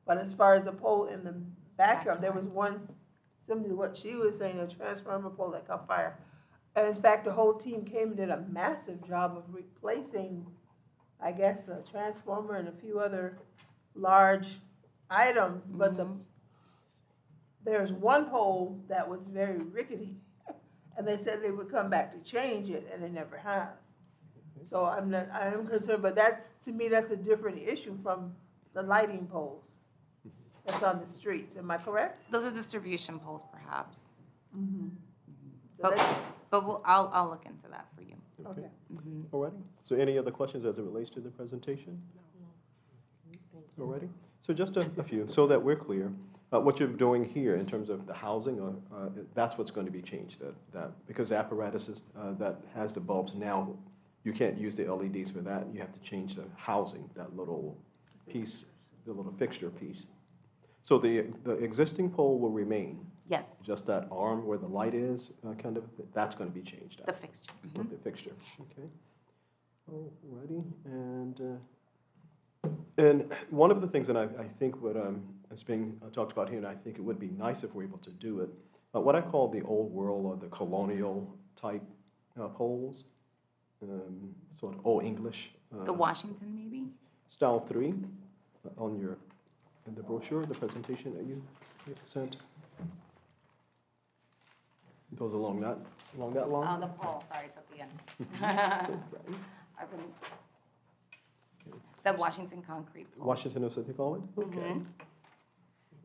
H: But as far as the pole in the backyard, there was one, similar to what she was saying, a transformer pole that caught fire. And in fact, the whole team came and did a massive job of replacing, I guess, the transformer and a few other large items. But
J: Mhm.
H: there's one pole that was very rickety. And they said they would come back to change it, and they never have. So I am concerned, but to me, that's a different issue from the lighting poles that's on the streets, am I correct?
J: Those are distribution poles perhaps.
H: Mm-hmm. So
J: But,
H: that's,
J: I'll look into that for you.
H: okay.
J: Mhm.
A: Alrighty. So any other questions as it relates to the presentation? Alrighty. So just a few, so that we're clear. What you're doing here in terms of the housing, that's what's going to be changed. Because apparatuses that has the bulbs now, you can't use the LEDs for that. You have to change the housing, that little piece, the little fixture piece. So the existing pole will remain.
J: Yes,
A: Just that arm where the light is, that's going to be changed out.
J: the fixture. Mhm.
A: The fixture, okay. Alrighty, and one of the things that I think what is being talked about here, and I think it would be nice if we're able to do it, what I call the old world or the colonial type poles, sort of old English.
J: The Washington maybe?
A: Style 3 in the brochure, the presentation that you sent. It goes along that line?
J: The pole, sorry, it's at the end.
A: Okay.
J: I've been, the Washington concrete pole.
A: Washington is what they call it? Okay.
J: Mhm.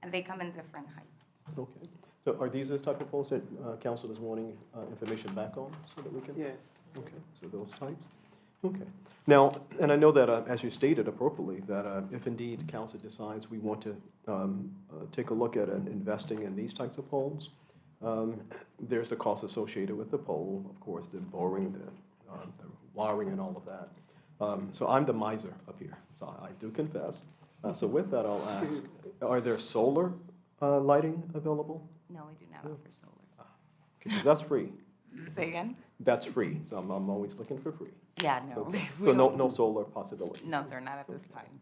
J: And they come in different heights.
A: Okay. So are these the type of poles that council is wanting information back on so that we can?
C: Yes.
A: Okay, so those types. Okay. Now, and I know that, as you stated appropriately, that if indeed council decides we want to take a look at investing in these types of poles, there's the cost associated with the pole, of course, the boring, the wiring and all of that. So I'm the miser up here, so I do confess. So with that, I'll ask, are there solar lighting available?
J: No, we do not offer solar.
A: Because that's free.
J: Say again?
A: That's free, so I'm always looking for free.
J: Yeah, no.
A: Okay.
J: we
A: So
J: don't-
A: no solar possibilities?
J: No, sir, not at this time.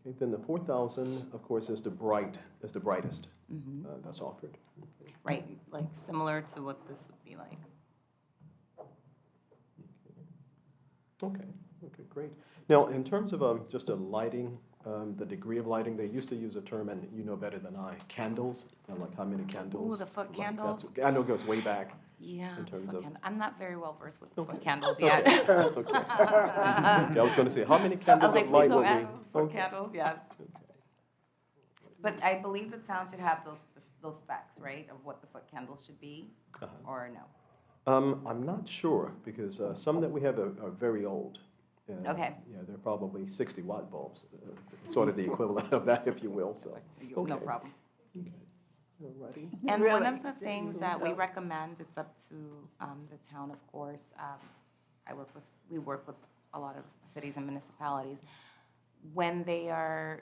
A: Okay, then the 4,000, of course, is the brightest
J: Mhm.
A: that's offered.
J: Right, like similar to what this would be like.
A: Okay, great. Now, in terms of just the lighting, the degree of lighting, they used to use a term, and you know better than I, candles, like how many candles?
J: Ooh, the foot
A: Right,
J: candles?
A: I know it goes way back.
J: Yeah,
A: In terms
J: foot
A: of-
J: candle. I'm not very well versed with
A: Okay.
J: foot candles
A: Okay.
J: yet.
A: Okay. Okay, I was going to say, how many
J: I was
A: candles
J: like,
A: of
J: please
A: light
J: don't
A: will
J: add
A: we?
J: foot
A: Okay.
J: candles, yes. But I believe the town should have those specs, right, of what the foot candles should be,
A: Uh-huh.
J: or no?
A: I'm not sure, because some that we have are very old. And,
J: Okay.
A: Yeah, they're probably 60-watt bulbs, sort of the equivalent of that, if you will, so.
J: No
A: Okay.
J: problem.
A: Okay. Alrighty.
J: And one
H: Really?
J: of the things that we
H: So-
J: recommend, it's up to the town, of course. We work with a lot of cities and municipalities. When they are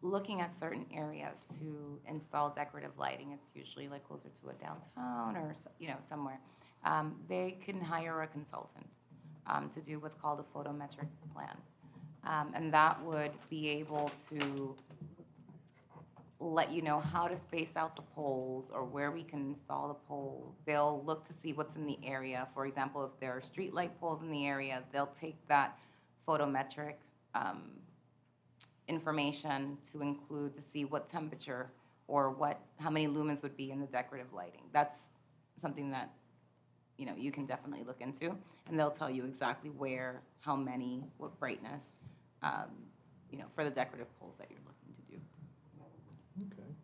J: looking at certain areas to install decorative lighting, it's usually like closer to a downtown or, somewhere. They can hire a consultant to do what's called a photometric plan. And that would be able to let you know how to space out the poles or where we can install the poles. They'll look to see what's in the area. For example, if there are street light poles in the area, they'll take that photometric information to include to see what temperature or how many lumens would be in the decorative lighting. That's something that you can definitely look into, and they'll tell you exactly where, how many, what brightness, for the decorative poles that you're looking to do.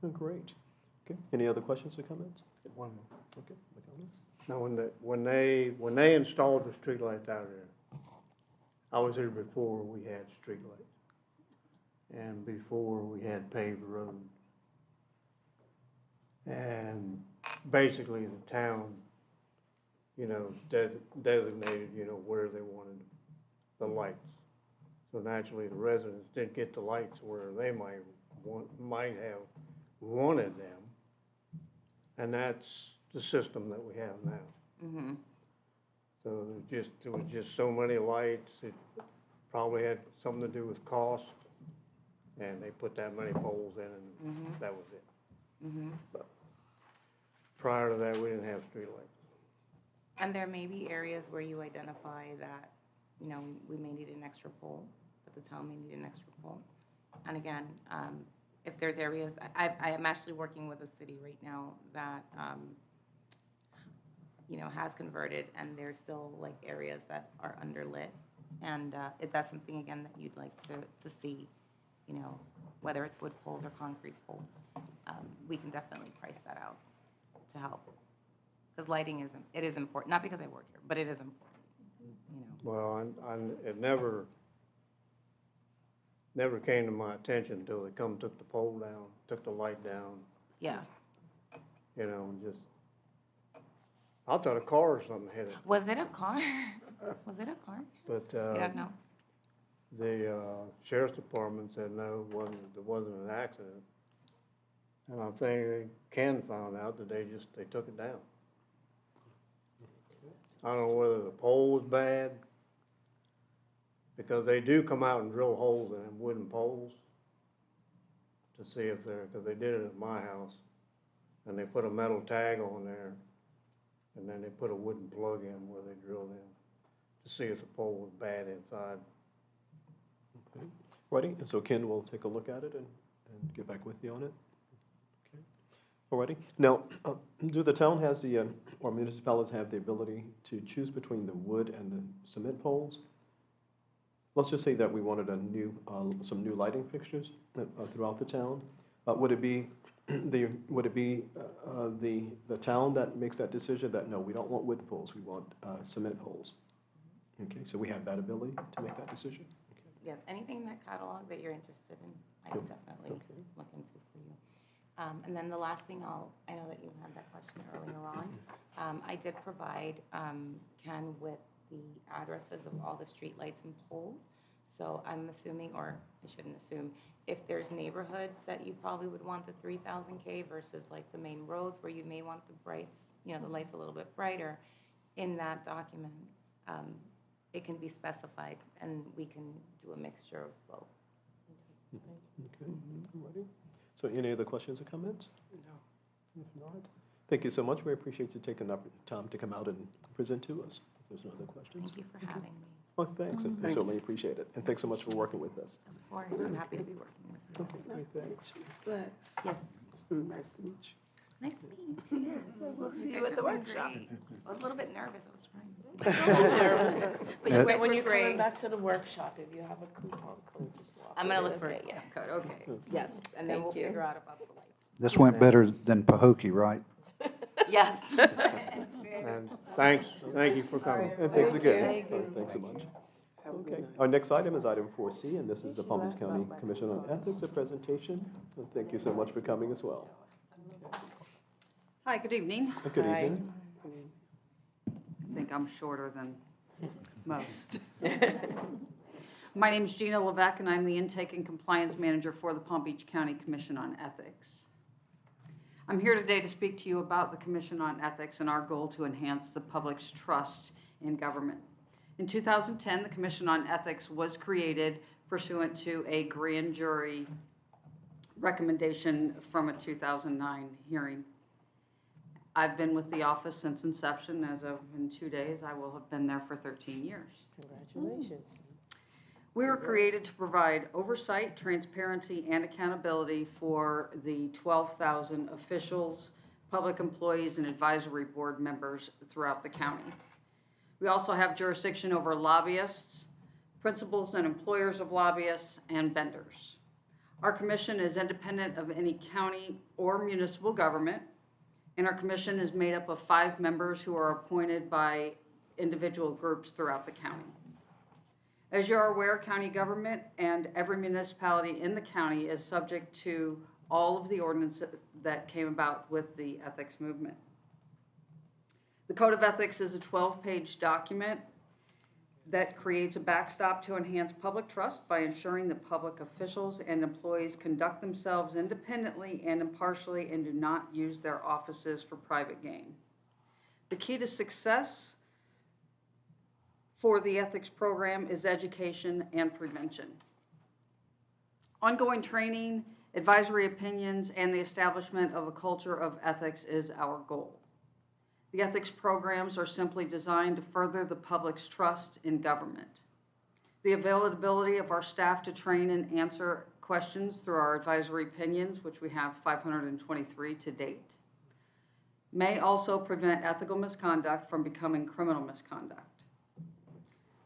A: Okay, great. Okay, any other questions or comments?
F: One more.
A: Okay, the comments?
F: Now, when they installed the streetlights out there, I was here before we had streetlights, and before we had paved roads. And basically, the town, designated, where they wanted the lights. So naturally, the residents didn't get the lights where they might have wanted them. And that's the system that we have now.
J: Mm-hmm.
F: So there was just so many lights, it probably had something to do with cost, and they put that many poles in, and
J: Mhm.
F: that was it.
J: Mm-hmm.
F: Prior to that, we didn't have streetlights.
J: And there may be areas where you identify that, we may need an extra pole, but the town may need an extra pole. And again, if there's areas, I am actually working with a city right now that, has converted, and there's still like areas that are underlit. And if that's something, again, that you'd like to see, whether it's wood poles or concrete poles, we can definitely price that out to help. Because lighting it is important, not because I work here, but it is important,
F: Well, it never came to my attention until they took the pole down, took the light down,
J: Yeah.
F: And just, I thought a car or something hit it.
J: Was it a car? Was it a car?
F: But,
J: You don't know?
F: the sheriff's department said no, there wasn't an accident. And I think Ken found out that they took it down. I don't know whether the pole was bad, because they do come out and drill holes in them wooden poles to see if because they did it at my house, and they put a metal tag on there, and then they put a wooden plug in where they drilled in to see if the pole was bad inside.
A: Okay. Righty, and so Ken will take a look at it and get back with you on it. Okay. Alrighty. Now, do the town has or municipalities have the ability to choose between the wood and the cement poles? Let's just say that we wanted some new lighting fixtures throughout the town. Would it be the town that makes that decision that no, we don't want wood poles, we want cement poles? Okay, so we have that ability to make that decision.
J: Yes, anything in that catalog that you're interested in, I would definitely look into for you. And then the last thing I know that you had that question earlier on. I did provide Ken with the addresses of all the streetlights and poles. So I'm assuming, or I shouldn't assume, if there's neighborhoods that you probably would want the 3000K versus like the main roads where you may want the brights, the lights a little bit brighter, in that document, it can be specified, and we can do a mixture of both.
A: Okay, alrighty. So any other questions or comments? No. If not, thank you so much. We appreciate you taking the time to come out and present to us. If there's no other questions.
J: Thank you for having me.
A: Well, thanks, and we certainly appreciate it. And thanks so much for working with us.
J: Of course, I'm happy to be working with you.
A: Okay, thanks.
C: Yes.
J: Yes.
C: Nice to meet you.
J: Nice to meet you too.
H: So we'll see you
J: guys
H: at the
J: have been
H: workshop.
J: great. I was a little bit nervous, I was trying.
I: But
J: you
I: you
J: guys
I: when
J: were
I: you're
J: great.
I: coming back to the workshop, if you have a coupon code, just walk.
J: I'm gonna
I: with
J: look
I: it,
J: for
I: okay,
J: a
I: yeah.
J: code, okay, yes, and then
I: Thank
J: we'll
I: you.
J: figure out about the lights.
D: This went better than Pahokee, right?
J: Yes.
F: And thank you for coming.
A: And thanks
H: Thank you.
A: again.
H: Thank you.
A: Thanks so much.
C: Have a good
A: Okay,
C: night.
A: our next item is item 4C, and this is the Palm Beach County Commission on Ethics, a presentation. And thank you so much for coming as well.
K: Hi, good evening.
A: Good
I: Hi.
A: evening.
K: I think I'm shorter than most. My name is Gina Levesque, and I'm the Intake and Compliance Manager for the Palm Beach County Commission on Ethics. I'm here today to speak to you about the Commission on Ethics and our goal to enhance the public's trust in government. In 2010, the Commission on Ethics was created pursuant to a grand jury recommendation from a 2009 hearing. I've been with the office since inception. As of in 2 days, I will have been there for 13 years.
I: Congratulations.
K: We were created to provide oversight, transparency, and accountability for the 12,000 officials, public employees, and advisory board members throughout the county. We also have jurisdiction over lobbyists, principals and employers of lobbyists, and vendors. Our commission is independent of any county or municipal government, and our commission is made up of 5 members who are appointed by individual groups throughout the county. As you're aware, county government and every municipality in the county is subject to all of the ordinances that came about with the ethics movement. The Code of Ethics is a 12-page document that creates a backstop to enhance public trust by ensuring that public officials and employees conduct themselves independently and impartially and do not use their offices for private gain. The key to success for the ethics program is education and prevention. Ongoing training, advisory opinions, and the establishment of a culture of ethics is our goal. The ethics programs are simply designed to further the public's trust in government. The availability of our staff to train and answer questions through our advisory opinions, which we have 523 to date. May also prevent ethical misconduct from becoming criminal misconduct.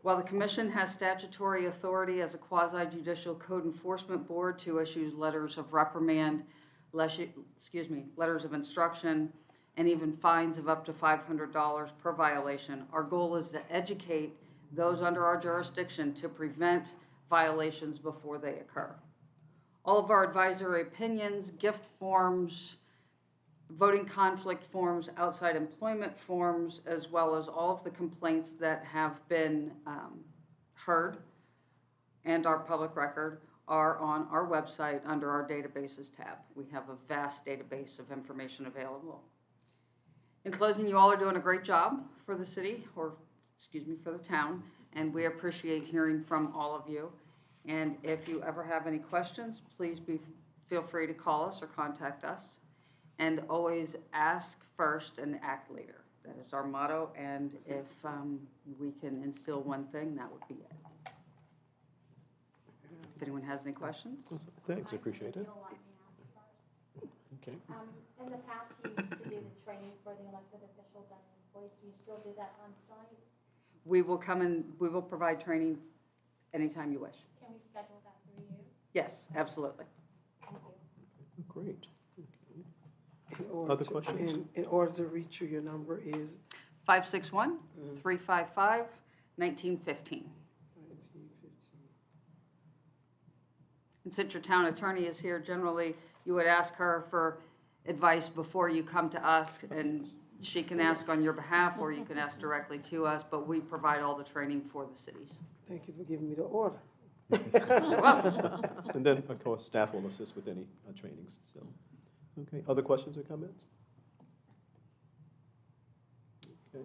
K: While the Commission has statutory authority as a quasi-judicial code enforcement board to issue letters of reprimand, letters of instruction, and even fines of up to $500 per violation, our goal is to educate those under our jurisdiction to prevent violations before they occur. All of our advisory opinions, gift forms, voting conflict forms, outside employment forms, as well as all of the complaints that have been heard and our public record are on our website under our databases tab. We have a vast database of information available. In closing, you all are doing a great job for the city, or for the town, and we appreciate hearing from all of you. And if you ever have any questions, please feel free to call us or contact us. And always ask first and act later. That is our motto, and if we can instill one thing, that would be it. If anyone has any questions?
A: Thanks, I appreciate it.
B: You'll let me ask first.
A: Okay.
B: In the past, you used to do the training for the elected officials and employees. Do you still do that on site?
K: We will come and we will provide training anytime you wish.
B: Can we schedule that through you?
K: Yes, absolutely.
B: Thank you.
A: Great.
C: Other
A: questions?
C: In order to reach you, your number is
K: 561-355-1915. And since your town attorney is here, generally you would ask her for advice before you come to us, and she can ask on your behalf or you can ask directly to us, but we provide all the training for the cities.
C: Thank you for giving me the order.
A: And then, of course, staff will assist with any trainings, so. Okay, other questions or comments? Okay.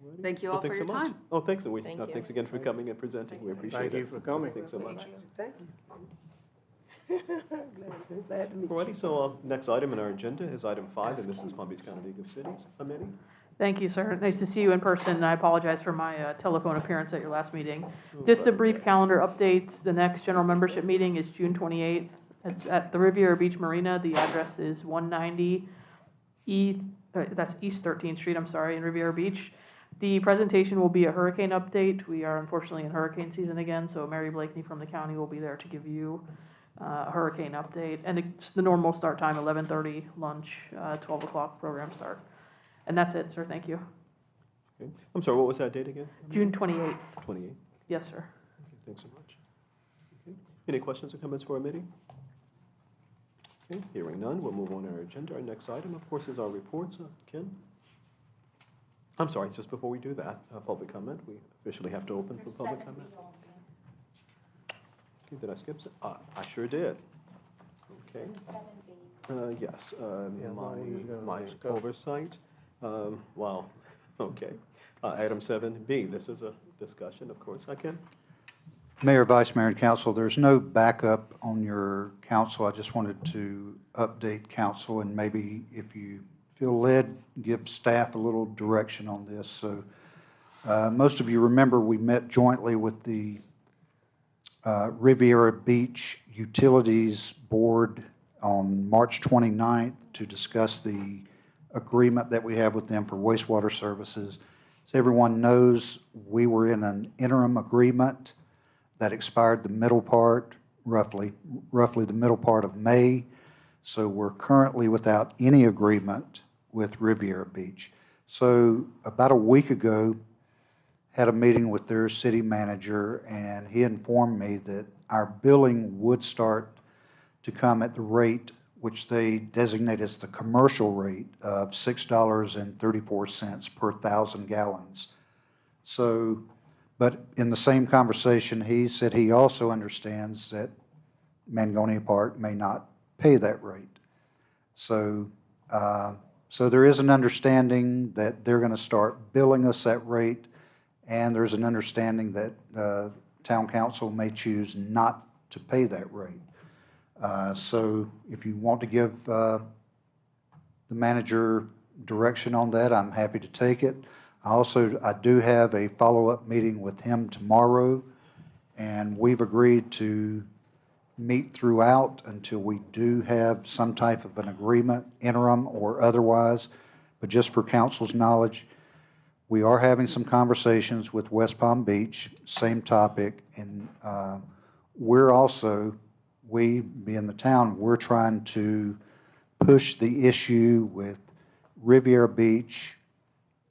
A: Alrighty.
K: Thank you all
A: Well, thanks
K: for your
A: so much.
K: time.
A: Oh, thanks, and
I: Thank you.
A: thanks again for coming and presenting. We appreciate it.
F: Thank you for coming.
A: Thanks so much.
C: Thank you. Glad to meet you.
A: Alrighty, so next item in our agenda is item 5, and this is Palm Beach County League of Cities. Amity?
L: Thank you, sir. Nice to see you in person. I apologize for my telephone appearance at your last meeting. Just a brief calendar update. The next general membership meeting is June 28th. It's at the Riviera Beach Marina. The address is 190 that's East 13th Street, in Riviera Beach. The presentation will be a hurricane update. We are unfortunately in hurricane season again, so Mary Blakeney from the county will be there to give you a hurricane update. And it's the normal start time, 11:30, lunch, 12 o'clock program start. And that's it, sir. Thank you.
A: Okay. I'm sorry, what was that date again?
L: June 28th.
A: 28th.
L: Yes, sir.
A: Okay, thanks so much. Okay. Any questions or comments for Amity? Okay, hearing none, we'll move on to our agenda. Our next item, of course, is our reports. Ken? I'm sorry, just before we do that, public comment. We officially have to open for public comment. Okay, did I skip some? I sure did. Okay. Yes, my oversight. Wow, okay. Item 7B, this is a discussion, of course. Ken?
D: Mayor, Vice Mayor, and Council, there's no backup on your council. I just wanted to update council and maybe if you feel led, give staff a little direction on this. So most of you remember we met jointly with the Riviera Beach Utilities Board on March 29th to discuss the agreement that we have with them for wastewater services. As everyone knows, we were in an interim agreement that expired the middle part, roughly the middle part of May. So we're currently without any agreement with Riviera Beach. So about a week ago, had a meeting with their city manager, and he informed me that our billing would start to come at the rate which they designate as the commercial rate of $6.34 per 1,000 gallons. So, but in the same conversation, he said he also understands that Mangonia Park may not pay that rate. So, so there is an understanding that they're going to start billing us that rate, and there's an understanding that town council may choose not to pay that rate. So if you want to give the manager direction on that, I'm happy to take it. I do have a follow-up meeting with him tomorrow, and we've agreed to meet throughout until we do have some type of an agreement, interim or otherwise. But just for council's knowledge, we are having some conversations with West Palm Beach, same topic, and we're also, we being the town, we're trying to push the issue with Riviera Beach,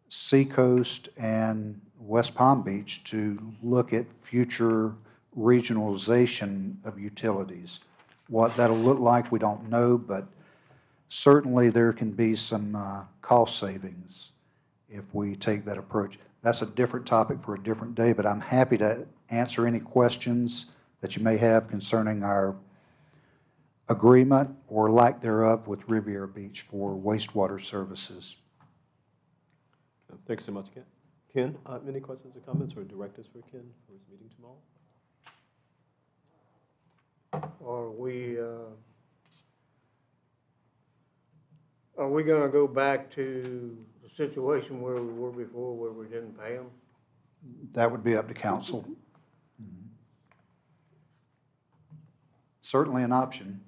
D: Seacoast, and West Palm Beach to look at future regionalization of utilities. What that'll look like, we don't know, but certainly there can be some cost savings if we take that approach. That's a different topic for a different day, but I'm happy to answer any questions that you may have concerning our agreement or lack thereof with Riviera Beach for wastewater services.
A: Thanks so much, Ken. Ken, any questions or comments or directives for Ken for his meeting tomorrow?
F: Are we gonna go back to the situation where we were before, where we didn't pay them?
D: That would be up to council. Certainly an option.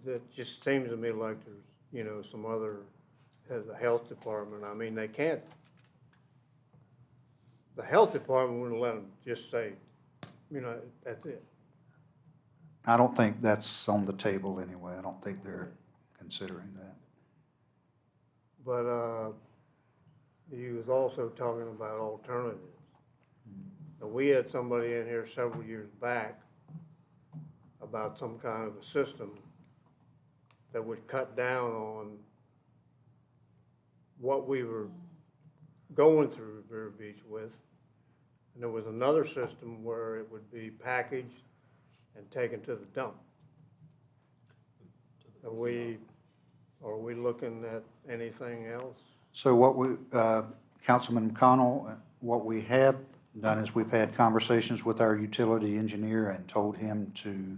F: It just seems to me like there's, you know, some other, as a health department, I mean, they can't, the health department wouldn't let them just say, you know, that's it.
D: I don't think that's on the table anyway. I don't think they're considering that.
F: But, you was also talking about alternatives. Now, we had somebody in here several years back about some kind of a system that would cut down on what we were going through Riviera Beach with. And there was another system where it would be packaged and taken to the dump. Are we looking at anything else?
D: So what we, Councilman McConnell, what we have done is we've had conversations with our utility engineer and told him to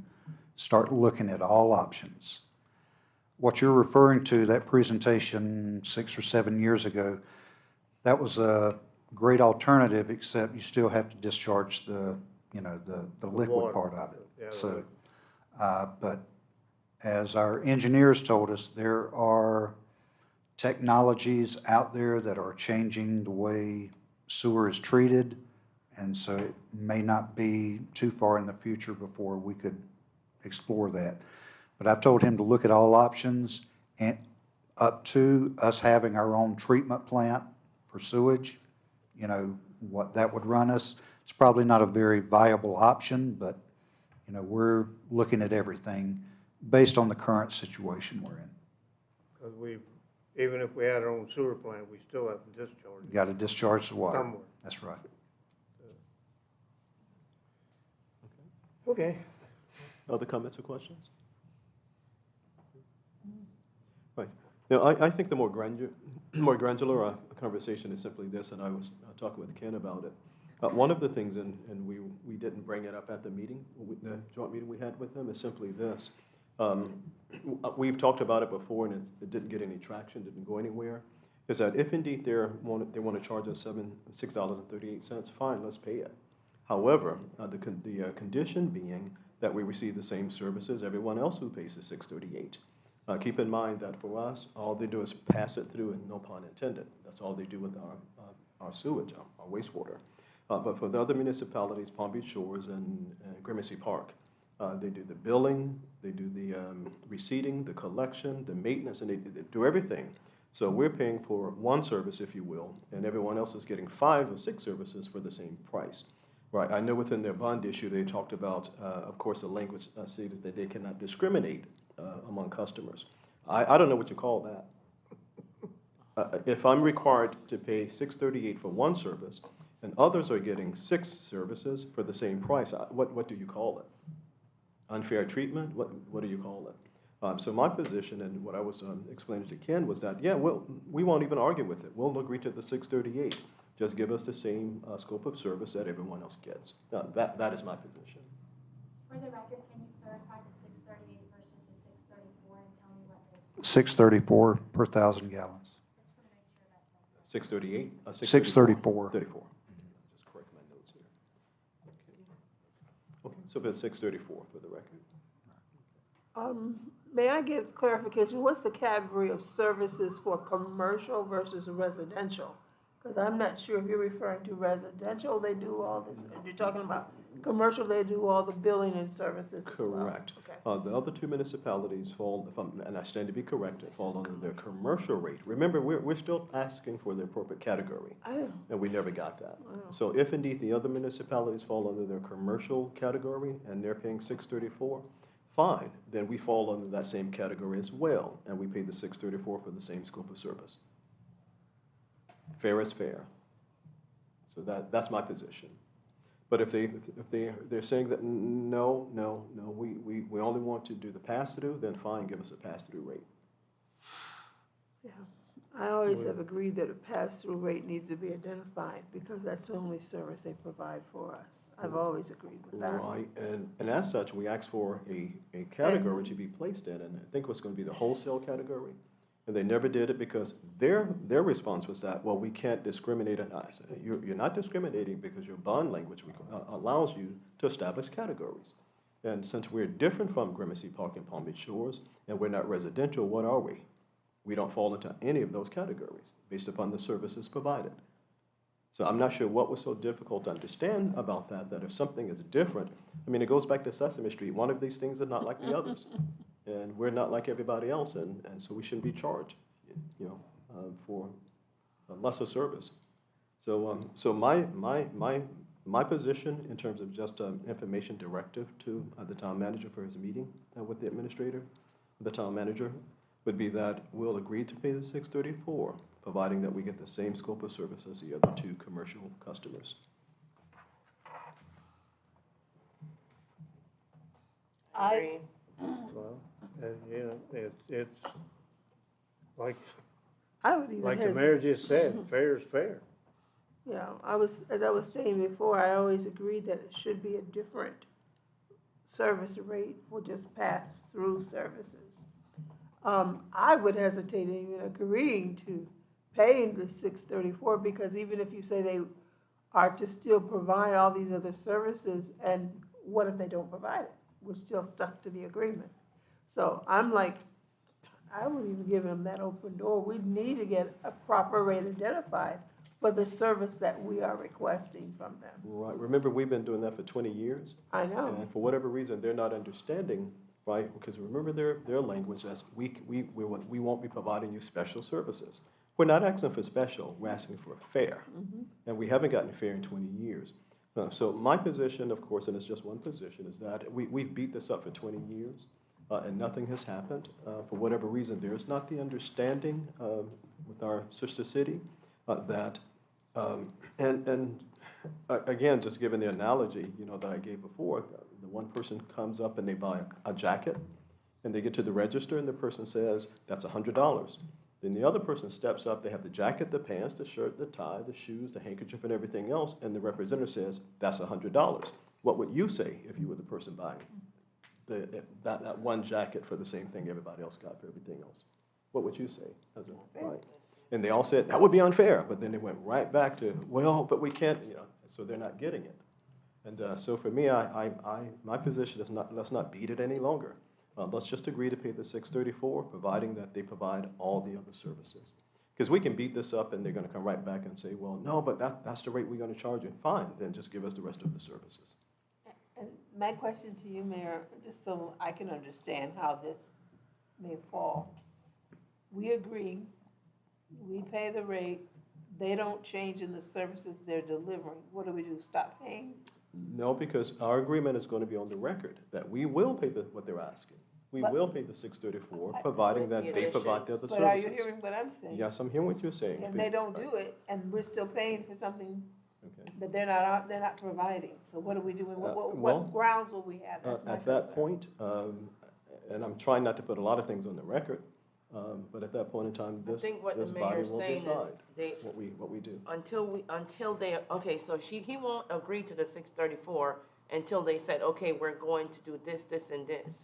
D: start looking at all options. What you're referring to, that presentation 6 or 7 years ago, that was a great alternative, except you still have to discharge the, you know, the liquid
F: water
D: part of it.
F: Yeah,
D: So, but as our engineers told us, there are technologies out there that are changing the way sewer is treated, and so it may not be too far in the future before we could explore that. But I've told him to look at all options, and up to us having our own treatment plant for sewage, you know, what that would run us. It's probably not a very viable option, but, you know, we're looking at everything based on the current situation we're in.
F: Because even if we had our own sewer plant, we still have to discharge
D: You
F: it
D: got to discharge the water.
F: somewhere.
D: That's right.
F: Okay.
A: Other comments or questions? Right. Now, I think the more granular conversation is simply this, and I was talking with Ken about it. One of the things, and we didn't bring it up at the meeting, the joint meeting we had with them, is simply this. We've talked about it before, and it didn't get any traction, didn't go anywhere, is that if indeed they want to charge us $6.38, fine, let's pay it. However, the condition being that we receive the same services everyone else who pays the $6.38. Keep in mind that for us, all they do is pass it through, and no pun intended. That's all they do with our sewage, our wastewater. But for the other municipalities, Palm Beach Shores and Gramercy Park, they do the billing, they do the receipting, the collection, the maintenance, and they do everything. So we're paying for one service, if you will, and everyone else is getting 5 or 6 services for the same price. Right, I know within their bond issue, they talked about, of course, the language stated that they cannot discriminate among customers. I don't know what you call that. If I'm required to pay $6.38 for one service, and others are getting 6 services for the same price, what do you call it? Unfair treatment? What do you call it? So my position, and what I was explaining to Ken, was that, yeah, we won't even argue with it. We'll agree to the $6.38. Just give us the same scope of service that everyone else gets. That is my position.
B: For the record, can you clarify the 638 versus the 634 and tell me what they...
D: 634 per 1,000 gallons.
A: 6:38?
D: 6:34.
A: 34. Just correct my notes here. Okay, so it's 6:34 for the record.
H: May I get clarification, what's the category of services for commercial versus residential? Because I'm not sure if you're referring to residential, they do all this, if you're talking about commercial, they do all the billing and services as well.
A: Correct.
H: Okay.
A: The other two municipalities fall, and I stand to be corrected, fall under their commercial rate. Remember, we're still asking for the appropriate category, and we never got that. So if indeed the other municipalities fall under their commercial category and they're paying 634, fine, then we fall under that same category as well, and we pay the 634 for the same scope of service. Fair is fair. So that's my position. But if they're saying that no, we only want to do the pass-through, then fine, give us a pass-through rate.
H: Yeah, I always have agreed that a pass-through rate needs to be identified because that's the only service they provide for us. I've always agreed with that.
A: Right, and as such, we asked for a category to be placed in, and I think it was going to be the wholesale category. And they never did it because their response was that, well, we can't discriminate on us. You're not discriminating because your bond language allows you to establish categories. And since we're different from Gramercy Park and Palm Beach Shores, and we're not residential, what are we? We don't fall into any of those categories based upon the services provided. So I'm not sure what was so difficult to understand about that if something is different, I mean, it goes back to Sesame Street. One of these things is not like the others. And we're not like everybody else, and so we shouldn't be charged, for a lesser service. So my position in terms of just information directive to the town manager for his meeting with the administrator, the town manager, would be that we'll agree to pay the 634, providing that we get the same scope of service as the other two commercial customers.
I: I agree.
F: Well, and, it's like,
H: I would even
F: like the
H: hesitate.
F: mayor just said, fair is fair.
H: Yeah, as I was stating before, I always agreed that it should be a different service rate for just pass-through services. I would hesitate in even agreeing to paying the 634 because even if you say they are to still provide all these other services, and what if they don't provide it? We're still stuck to the agreement. So I'm like, I wouldn't even give them that open door. We need to get a proper rate identified for the service that we are requesting from them.
A: Right. Remember, we've been doing that for 20 years.
H: I know.
A: And for whatever reason, they're not understanding, right? Because remember their language as we won't be providing you special services. We're not asking for special. We're asking for fair. And we haven't gotten fair in 20 years. So my position, of course, and it's just one position, is that we've beat this up for 20 years. And nothing has happened. For whatever reason, there's not the understanding with our sister city that, again, just given the analogy, that I gave before, the one person comes up and they buy a jacket, and they get to the register, and the person says, that's $100. Then the other person steps up, they have the jacket, the pants, the shirt, the tie, the shoes, the handkerchief, and everything else, and the representative says, that's $100. What would you say if you were the person buying that one jacket for the same thing everybody else got for everything else? What would you say? Right. And they all said, that would be unfair. But then they went right back to, well, but we can't, so they're not getting it. And so for me, my position is let's not beat it any longer. Let's just agree to pay the $634, providing that they provide all the other services. Because we can beat this up and they're going to come right back and say, well, no, but that's the rate we're going to charge you. Fine, then just give us the rest of the services.
H: And my question to you, Mayor, just so I can understand how this may fall. We agree, we pay the rate, they don't change in the services they're delivering. What do we do, stop paying?
A: No, because our agreement is going to be on the record that we will pay what they're asking. We will pay the $634, providing that they provide the other services.
H: But are you hearing what I'm saying?
A: Yes, I'm hearing what you're saying.
H: And they don't do it, and we're still paying for something
A: Okay.
H: that they're not providing. So what do we do?
A: well,
H: What grounds will we have? That's my
A: At that
H: concern.
A: point, and I'm trying not to put a lot of things on the record, but at that point in time,
I: I
A: this
I: think what the
A: body
I: mayor's
A: will
I: saying
A: decide
I: is
A: what we do.
I: until they, okay, so he won't agree to the 634 until they said, okay, we're going to do this, this, and this.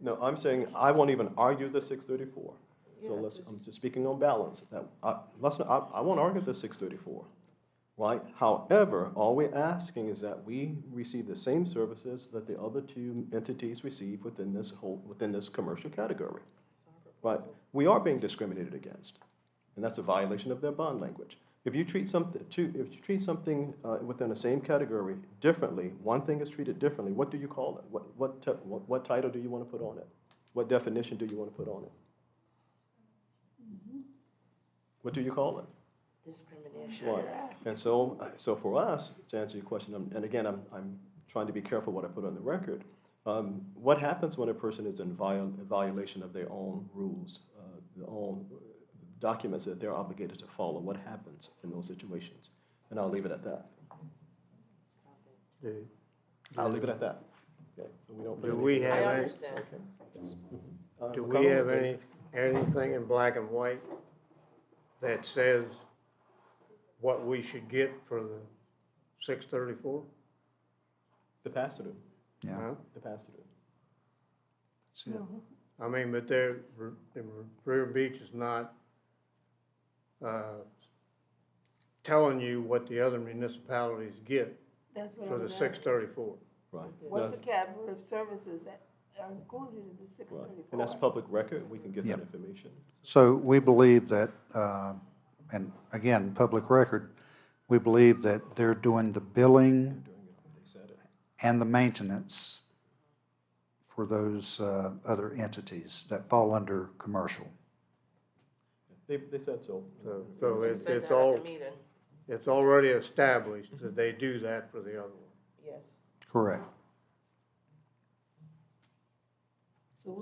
A: No, I'm saying I won't even argue the 634 So
H: Yeah,
A: let's, I'm just speaking on balance, that, I won't argue the 634, right? However, all we're asking is that we receive the same services that the other two entities receive within this commercial category. Right? We are being discriminated against, and that's a violation of their bond language. If you treat something within the same category differently, one thing is treated differently, what do you call it? What title do you want to put on it? What definition do you want to put on it? What do you call it?
I: Discrimination.
A: Right. And so for us, to answer your question, and again, I'm trying to be careful what I put on the record. What happens when a person is in violation of their own rules, their own documents that they're obligated to follow? What happens in those situations? And I'll leave it at that. I'll leave it at that. Okay. So we don't.
F: Do we have
I: I
F: any,
I: understand.
A: Okay. Yes.
F: do we
A: McCollum,
F: have
A: okay.
F: anything in black and white that says what we should get for the 634?
A: The pass-through.
D: Yeah,
F: Huh?
A: The pass-through.
D: that's it.
F: I mean, but River Beach is not, telling you what the other municipalities get
H: That's what
F: for
H: I
F: the
H: was asking.
F: 634.
A: Right.
H: What's
A: That's-
H: the category of services that are included in the six
A: Right.
H: thirty-four?
A: And that's public record. We can get that
D: Yep.
A: information.
D: So we believe that, and again, public record, we believe that they're doing the billing
A: During it, they said it.
D: and the maintenance for those other entities that fall under commercial.
A: They said so.
F: So
I: You
F: it's,
I: said
F: it's
I: that at
F: all,
I: the meeting.
F: it's already established that they do that for the other one.
I: Yes.
D: Correct.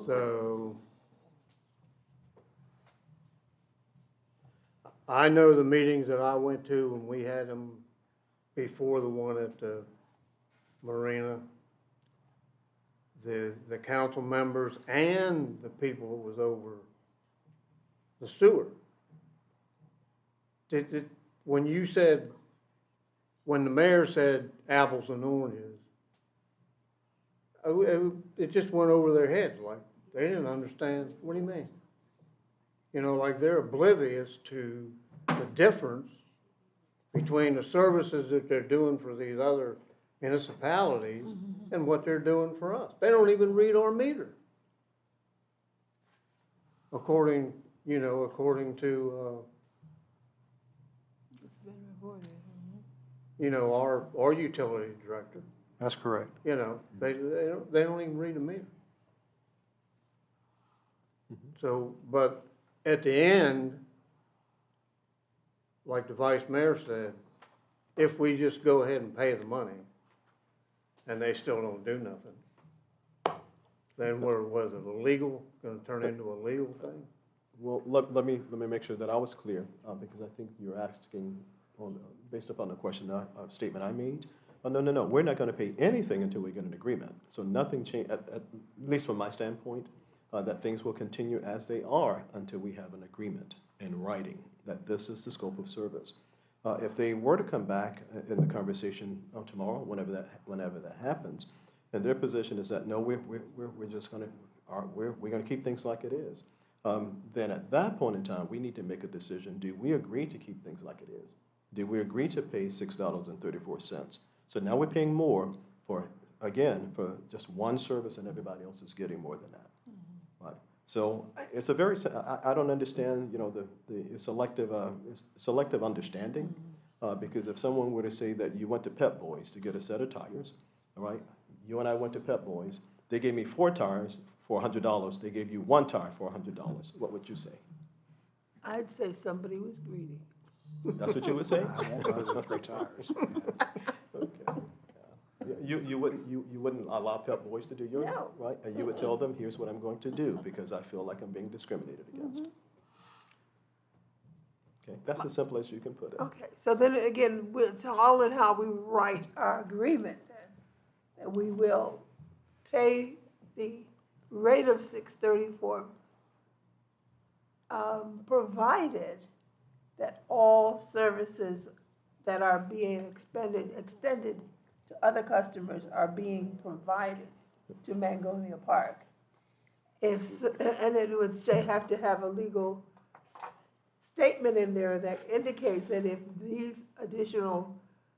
F: So, I know the meetings that I went to when we had them before the one at the marina, the council members and the people who was over the sewer. When you said, when the mayor said apples and oranges, it just went over their heads, like, they didn't understand, what do you mean? You know, like they're oblivious to the difference between the services that they're doing for these other municipalities and what they're doing for us. They don't even read our meter. According to,
H: It's been reported.
F: our utility director.
D: That's correct.
F: They don't even read a meter. So, but at the end, like the vice mayor said, if we just go ahead and pay the money and they still don't do nothing, then was it illegal, gonna turn into a legal thing?
A: Well, let me make sure that I was clear, because I think you're asking, based upon the question, statement I made. No, we're not gonna pay anything until we get an agreement. So nothing changed, at least from my standpoint, that things will continue as they are until we have an agreement in writing, that this is the scope of service. If they were to come back in the conversation tomorrow, whenever that happens, and their position is that, no, we're just gonna, we're gonna keep things like it is, then at that point in time, we need to make a decision. Do we agree to keep things like it is? Do we agree to pay $6.34? So now we're paying more for just one service, and everybody else is getting more than that. Right. So it's a very, I don't understand, the selective understanding, because if someone were to say that you went to Pep Boys to get a set of tires, all right, you and I went to Pep Boys, they gave me 4 tires for $100, they gave you 1 tire for $100, what would you say?
H: I'd say somebody was greedy.
A: That's what you would say?
D: I won't buy the 3 tires.
A: Okay. Yeah. You wouldn't allow Pep Boys to do your,
H: No.
A: right? And you would tell them, here's what I'm going to do, because I feel like I'm being discriminated against. Okay, that's as simple as you can put it.
H: Okay, so then again, it's all in how we write our agreement then. That we will pay the rate of 634, provided that all services that are being extended to other customers are being provided to Mangonia Park. And it would have to have a legal statement in there that indicates that if these additional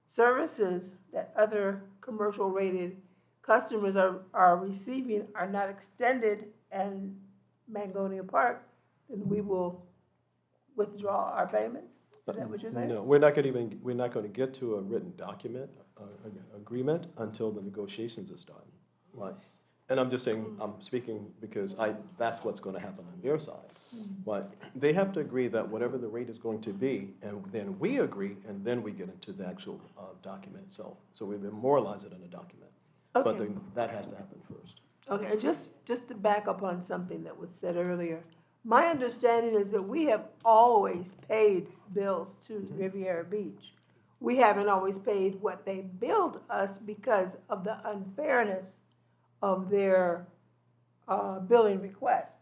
H: services that other commercial rated customers are receiving are not extended in Mangonia Park, then we will withdraw our payments? Is that what you're saying?
A: No, we're not gonna get to a written document, agreement until the negotiations is done. Right? And I'm just saying, I'm speaking because that's what's gonna happen on their side. But they have to agree that whatever the rate is going to be, and then we agree, and then we get into the actual, document itself. So we memorialize it in a document. But
H: Okay.
A: then that has to happen first.
H: Okay, just to back up on something that was said earlier. My understanding is that we have always paid bills to Riviera Beach. We haven't always paid what they billed us because of the unfairness of their billing requests.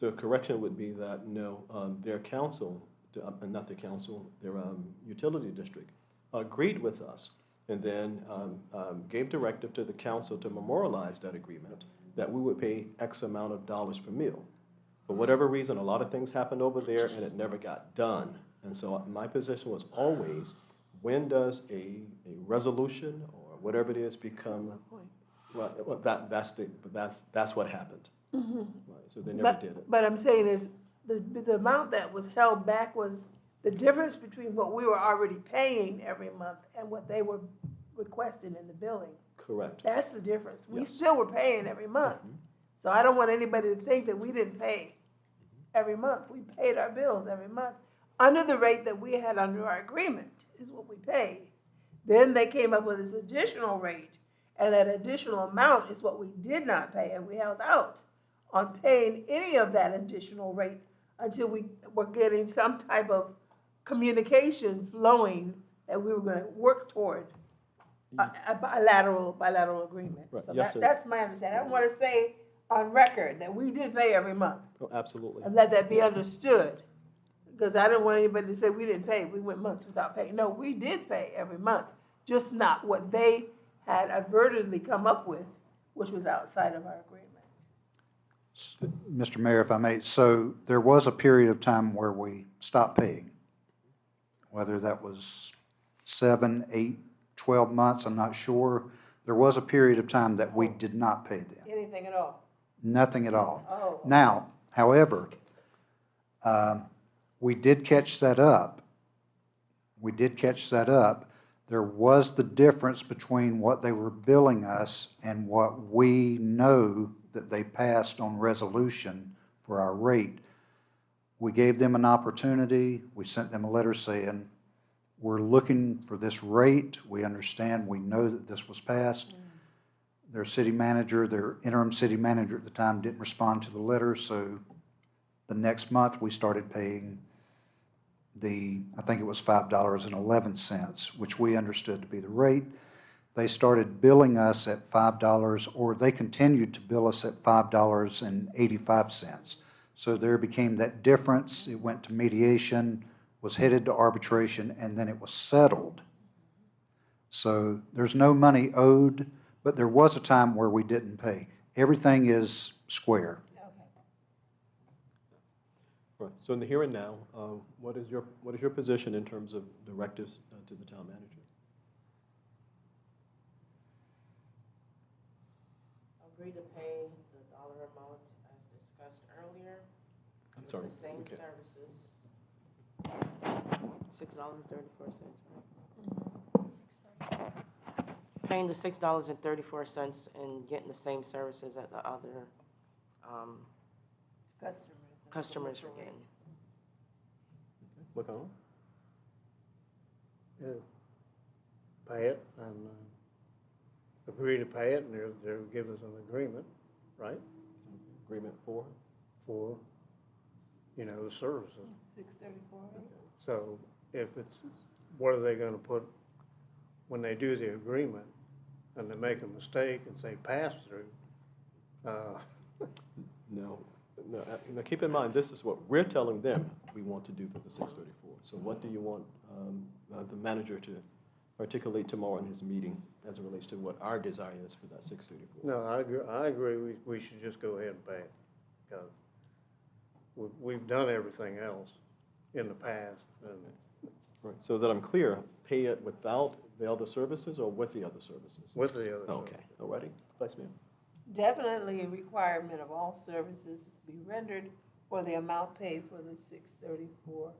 A: The correction would be that, no, their council, not their council, their utility district agreed with us and then gave directive to the council to memorialize that agreement, that we would pay X amount of dollars per meal. For whatever reason, a lot of things happened over there and it never got done. And so my position was always, when does a resolution or whatever it is become, well, that's what happened. Right, so they never did it.
H: But I'm saying is, the amount that was held back was the difference between what we were already paying every month and what they were requesting in the billing.
A: Correct.
H: That's the difference. We
A: Yes.
H: still were paying every month. So I don't want anybody to think that we didn't pay every month. We paid our bills every month. Under the rate that we had under our agreement is what we paid. Then they came up with this additional rate, and that additional amount is what we did not pay, and we held out on paying any of that additional rate until we were getting some type of communication flowing that we were gonna work toward a bilateral agreement.
A: Right.
H: So
A: Yes, sir.
H: that's my understanding. I don't wanna say on record that we did pay every month,
A: Oh, absolutely.
H: and let that be understood. Because I don't want anybody to say we didn't pay, we went months without paying. No, we did pay every month, just not what they had advertently come up with, which was outside of our agreement.
D: Mr. Mayor, if I may, so there was a period of time where we stopped paying, whether that was 7, 8, 12 months, I'm not sure. There was a period of time that we did not pay them,
H: Anything at all?
D: nothing at all.
H: Oh.
D: Now, however, we did catch that up. We did catch that up. There was the difference between what they were billing us and what we know that they passed on resolution for our rate. We gave them an opportunity. We sent them a letter saying, we're looking for this rate. We understand, we know that this was passed. Their city manager, their interim city manager at the time didn't respond to the letter, so the next month we started paying I think it was $5.11, which we understood to be the rate. They started billing us at $5, or they continued to bill us at $5.85. So there became that difference. It went to mediation, was headed to arbitration, and then it was settled. So there's no money owed, but there was a time where we didn't pay. Everything is square.
A: Right. So in the here and now, what is your position in terms of directives to the town manager?
I: Agree to pay the dollar amount as discussed earlier.
A: I'm
I: with
A: sorry.
I: The same
A: Okay.
I: services. $6.34, right? Paying the $6.34 and getting the same services that the other customers are getting.
A: What kind?
F: Yeah. Pay it and agree to pay it, and they'll give us an agreement, right,
A: Agreement for?
F: for, the services.
H: 634.
F: So if it's, what are they gonna put, when they do the agreement, and they make a mistake and say pass through,
A: No. Now, keep in mind, this is what we're telling them we want to do for the 634. So what do you want the manager to articulate tomorrow in his meeting as it relates to what our desire is for that 634.
F: No, I agree, we should just go ahead and pay it, because we've done everything else in the past, and
A: Right, so that I'm clear, pay it without the other services or with the other services?
F: with the other
A: Okay,
F: services.
A: all righty. Vice Mayor?
H: Definitely a requirement of all services be rendered for the amount paid for the 634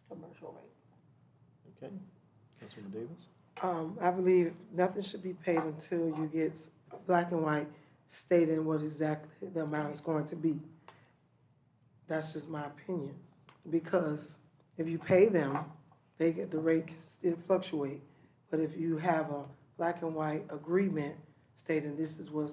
H: commercial rate.
A: Okay. Councilwoman Davis?
C: I believe nothing should be paid until you get black and white stating what exactly the amount is going to be. That's just my opinion, because if you pay them, the rate can still fluctuate. But if you have a black and white agreement stating this is what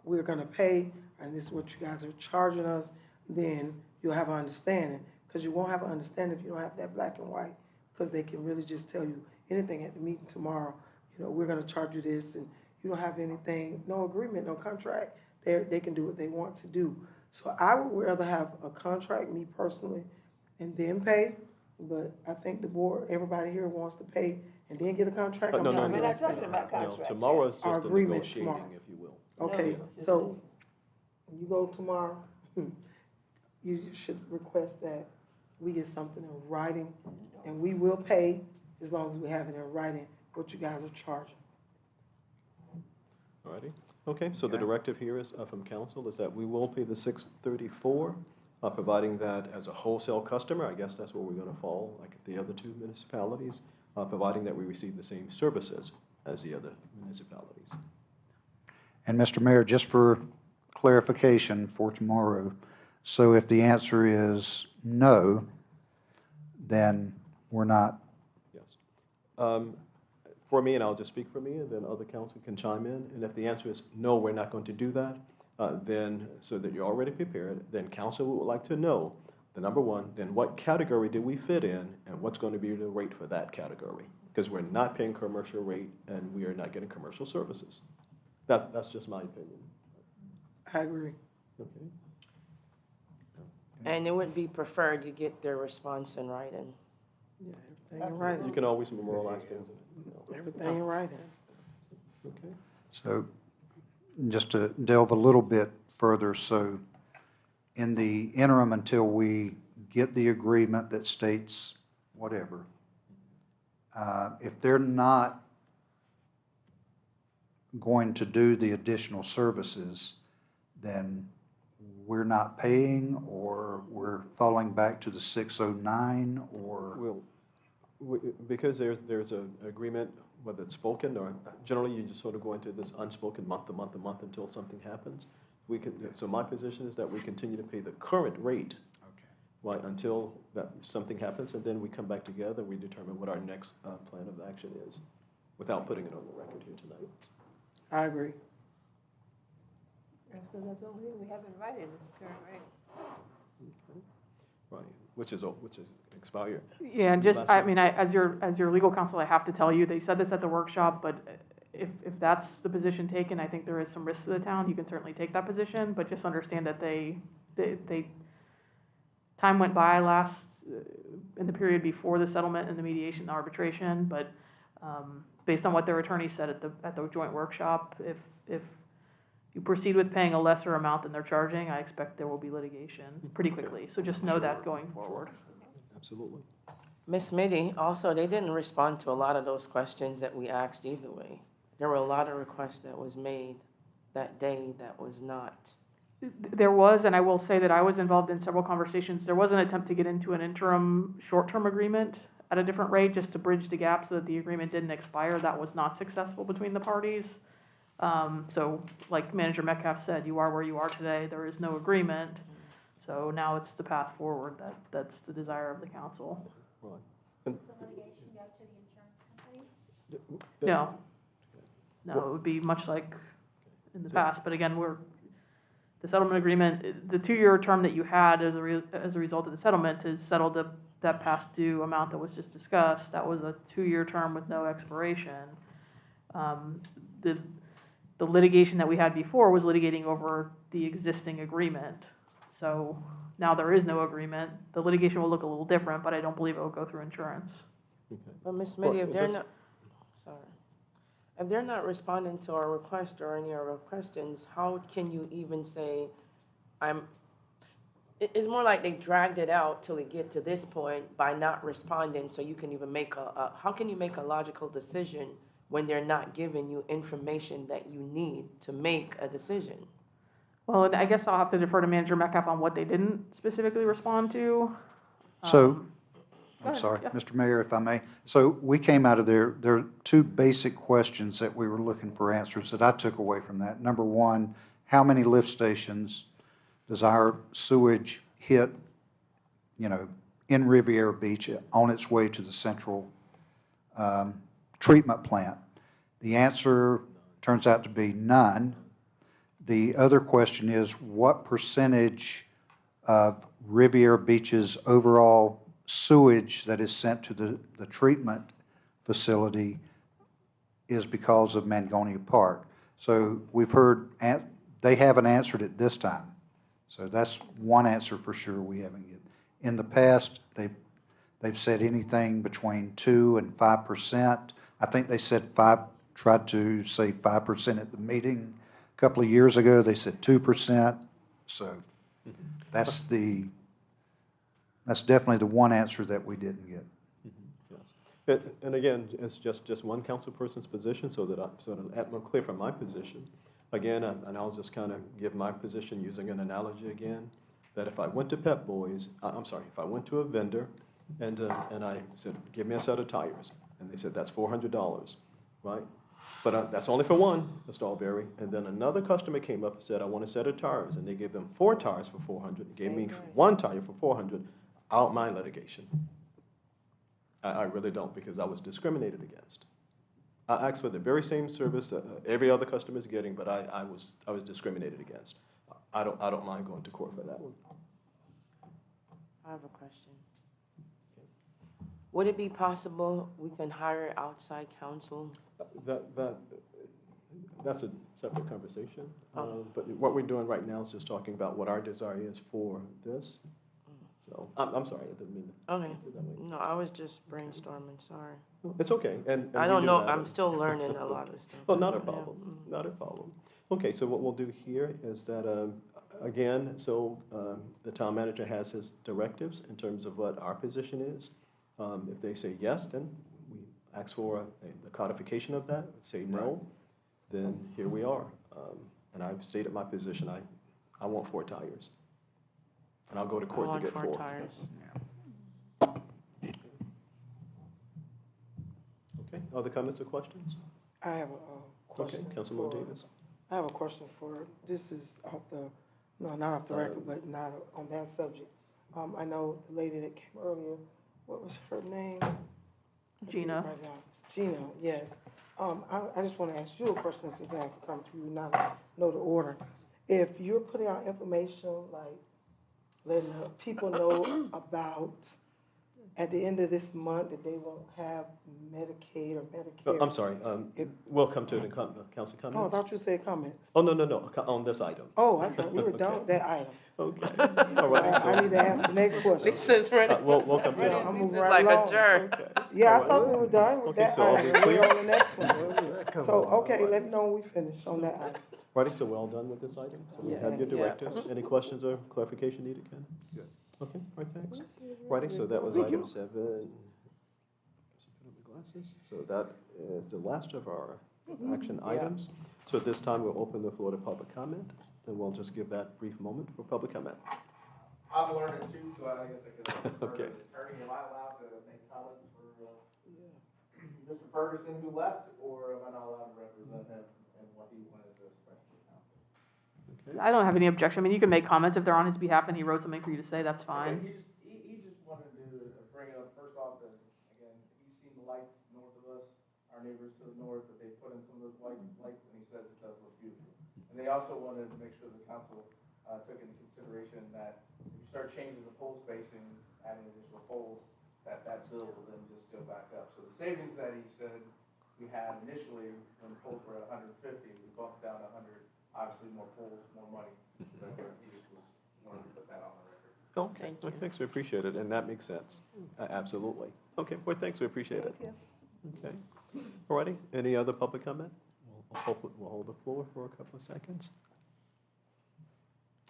C: we're gonna pay, and this is what you guys are charging us, then you'll have an understanding. Because you won't have an understanding if you don't have that black and white, because they can really just tell you anything at the meeting tomorrow, you know, we're gonna charge you this, and you don't have anything, no agreement, no contract, they can do what they want to do. So I would rather have a contract, me personally, and then pay, but I think the board, everybody here wants to pay and then get a contract.
A: No, no,
H: We're
A: no.
H: not talking about
A: No,
H: contract
A: tomorrow is
C: Our
A: just a
C: agreement
A: negotiating,
C: tomorrow.
A: if you will.
C: Okay,
H: No.
C: so when you go tomorrow, you should request that we get something in writing, and we will pay as long as we have it in writing, what you guys are charging.
A: All righty. Okay, so the
D: Okay.
A: directive here is, from council, is that we will pay the 634, providing that as a wholesale customer, I guess that's where we're gonna fall, like the other two municipalities, providing that we receive the same services as the other municipalities.
D: And Mr. Mayor, just for clarification for tomorrow, so if the answer is no, then we're not,
A: Yes. For me, and I'll just speak for me, and then other council can chime in, and if the answer is no, we're not going to do that, then, so that you're already prepared, then council would like to know, the number one, then what category did we fit in, and what's going to be the rate for that category? Because we're not paying commercial rate, and we are not getting commercial services. That's just my opinion.
C: I agree.
A: Okay.
I: And it would be preferred you get their response in writing.
C: Yeah, everything in writing.
A: You can always memorialize things. You know.
C: Everything in writing.
A: Okay.
D: so just to delve a little bit further, so in the interim until we get the agreement that states whatever, if they're not going to do the additional services, then we're not paying, or we're falling back to the 609, or?
A: Well, because there's an agreement, whether it's spoken or generally you just sort of go into this unspoken month to month to month until something happens. So my position is that we continue to pay the current rate, right, until something happens, and then we come back together, we determine what our next plan of action is, without putting it on the record here tonight.
C: I agree.
H: That's because that's the only thing we have in writing is current rate.
A: Right, which is expired.
L: Yeah, and just,
A: Last
L: I mean,
A: month.
L: as your legal counsel, I have to tell you, they said this at the workshop, but if that's the position taken, I think there is some risk to the town. You can certainly take that position, but just understand that they time went by in the period before the settlement and the mediation and arbitration, but, based on what their attorney said at the joint workshop, if you proceed with paying a lesser amount than they're charging, I expect there will be litigation pretty quickly. So just know that going forward.
A: Absolutely.
I: Ms. Mitty, also, they didn't respond to a lot of those questions that we asked either way. There were a lot of requests that was made that day that was not.
L: There was, and I will say that I was involved in several conversations. There was an attempt to get into an interim short-term agreement at a different rate, just to bridge the gap so that the agreement didn't expire. That was not successful between the parties. So like Manager Metcalf said, you are where you are today. There is no agreement. So now it's the path forward. That's the desire of the council.
A: Right.
B: Does the litigation go to the insurance company?
L: No. No, it would be much like in the past, but again, the settlement agreement, the 2-year term that you had as a result of the settlement is settled that past due amount that was just discussed. That was a 2-year term with no expiration. The litigation that we had before was litigating over the existing agreement. So now there is no agreement. The litigation will look a little different, but I don't believe it will go through insurance.
A: Okay.
I: But Ms. Mitty, if they're
A: just-
I: not, sorry. If they're not responding to our request or any of our questions, how can you even say, it's more like they dragged it out till it get to this point by not responding, so you can even make how can you make a logical decision when they're not giving you information that you need to make a decision?
L: Well, and I guess I'll have to defer to Manager Metcalf on what they didn't specifically respond to.
D: So,
L: Go
D: I'm
L: ahead,
D: sorry,
L: yeah.
D: Mr. Mayor, if I may. So we came out of there are two basic questions that we were looking for answers that I took away from that. Number one, how many lift stations does our sewage hit, in Riviera Beach on its way to the central treatment plant? The answer turns out to be none. The other question is, what percentage of Riviera Beach's overall sewage that is sent to the treatment facility is because of Mangonia Park? So we've heard, they haven't answered it this time. So that's one answer for sure we haven't get. In the past, they've said anything between 2 and 5%. I think they said tried to say 5% at the meeting. A couple of years ago, they said 2%. So that's definitely the one answer that we didn't get.
A: Yes. And again, it's just one council person's position, so that I'm clear from my position. Again, and I'll just kind of give my position using an analogy again, that if I went to Pep Boys, if I went to a vendor and I said, give me a set of tires, and they said, that's $400, right? But that's only for one, Mr. Alberry. And then another customer came up and said, I want a set of tires, and they gave them 4 tires for $400, gave me 1 tire for $400. I don't mind litigation. I really don't, because I was discriminated against. I asked for the very same service every other customer is getting, but I was discriminated against. I don't mind going to court for that one.
I: I have a question. Would it be possible we can hire outside counsel?
A: That's a separate conversation. But what we're doing right now is just talking about what our desire is for this. So I'm sorry, I didn't mean to.
I: Okay. No, I was just brainstorming. Sorry.
A: It's okay. And
I: I
A: we
I: don't
A: do
I: know.
A: that.
I: I'm still learning a lot of stuff.
A: Oh, not a problem. Not a problem. Okay, so what we'll do here is that, again, the town manager has his directives in terms of what our position is. If they say yes, then we ask for the codification of that. If they say no, then here we are. And I've stated my position. I want 4 tires. And I'll go to court to get 4.
I: Tires.
A: Okay, other comments or questions?
C: I have a question.
A: Okay, Councilman Davis.
C: I have a question this is not off the record, but not on that subject. I know the lady that came earlier, what was her name?
L: Gina.
C: Right now. Gina, yes. I just want to ask you a question since I have to come to you now to know the order. If you're putting out information like letting the people know about at the end of this month that they won't have Medicaid or Medicare.
A: I'm sorry, we'll come to it in council comments.
C: Oh, I thought you said comments.
A: Oh, no, on this item.
C: Oh, I thought we were done with that item.
A: Okay, all right.
C: I need to ask the next question.
I: Lisa's ready.
A: We'll come to
C: Yeah,
A: that.
C: I'm moving
I: Lisa's
C: right
I: like
C: along.
I: a jerk.
A: Okay.
C: Yeah,
A: All
C: I thought
A: right.
C: we were done with
A: Okay,
C: that
A: so are we
C: item. We're
A: clear?
C: on the next one. So, okay, let me know when we finish on that item.
A: Righty, so we're all done with this item? So we have your
C: Yeah.
A: directives. Any questions or clarification needed, Ken? Good. Okay, all right, thanks. Righty, so that was item 7. Glasses. So that is the last of our action items. So at this time, we'll open the floor to public comment, and we'll just give that brief moment for public comment.
M: I'm learning too, so I guess I could
A: Okay.
M: attorney, am I allowed to make comments for Mr. Ferguson who left, or am I not allowed to represent him and what he wanted to express to the council?
A: Okay.
L: I don't have any objection. I mean, you can make comments if they're on his behalf and he wrote something for you to say, that's fine.
M: Okay, he just wanted to bring up, first off, that, again, he's seen the lights north of us, our neighbors to the north, that they put in some of those lights, and he says it does look beautiful. And they also wanted to make sure the council took into consideration that if you start changing the pole spacing, adding additional poles, that bill will then just go back up. So the savings that he said we had initially, when the poles were at 150, we bumped down to 100, obviously more poles, more money. So he just wanted to put that on the record.
A: Okay, well, thanks, we appreciate it, and that makes sense. Absolutely. Okay, well, thanks, we appreciate it. Okay. All righty, any other public comment? We'll hold the floor for a couple of seconds.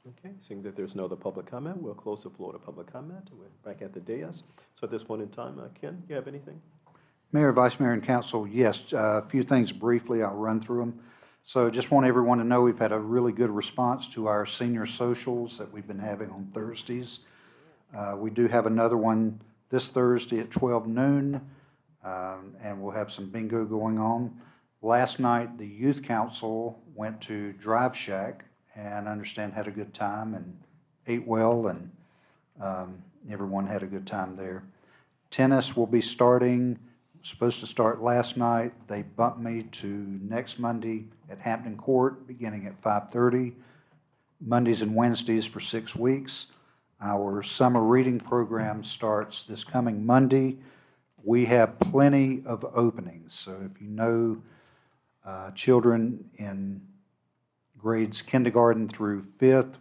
A: Okay, seeing that there's no other public comment, we'll close the floor to public comment. We're back at the dais. So at this point in time, Ken, you have anything?
D: Mayor, Vice Mayor, and Council, yes, a few things briefly, I'll run through them. So just want everyone to know we've had a really good response to our senior socials that we've been having on Thursdays. We do have another one this Thursday at 12 noon, and we'll have some bingo going on. Last night, the Youth Council went to Drive Shack and I understand had a good time and ate well, and everyone had a good time there. Tennis will be supposed to start last night. They bumped me to next Monday at Hampton Court, beginning at 5:30, Mondays and Wednesdays for 6 weeks. Our summer reading program starts this coming Monday. We have plenty of openings, so if you know children in grades kindergarten through 5th,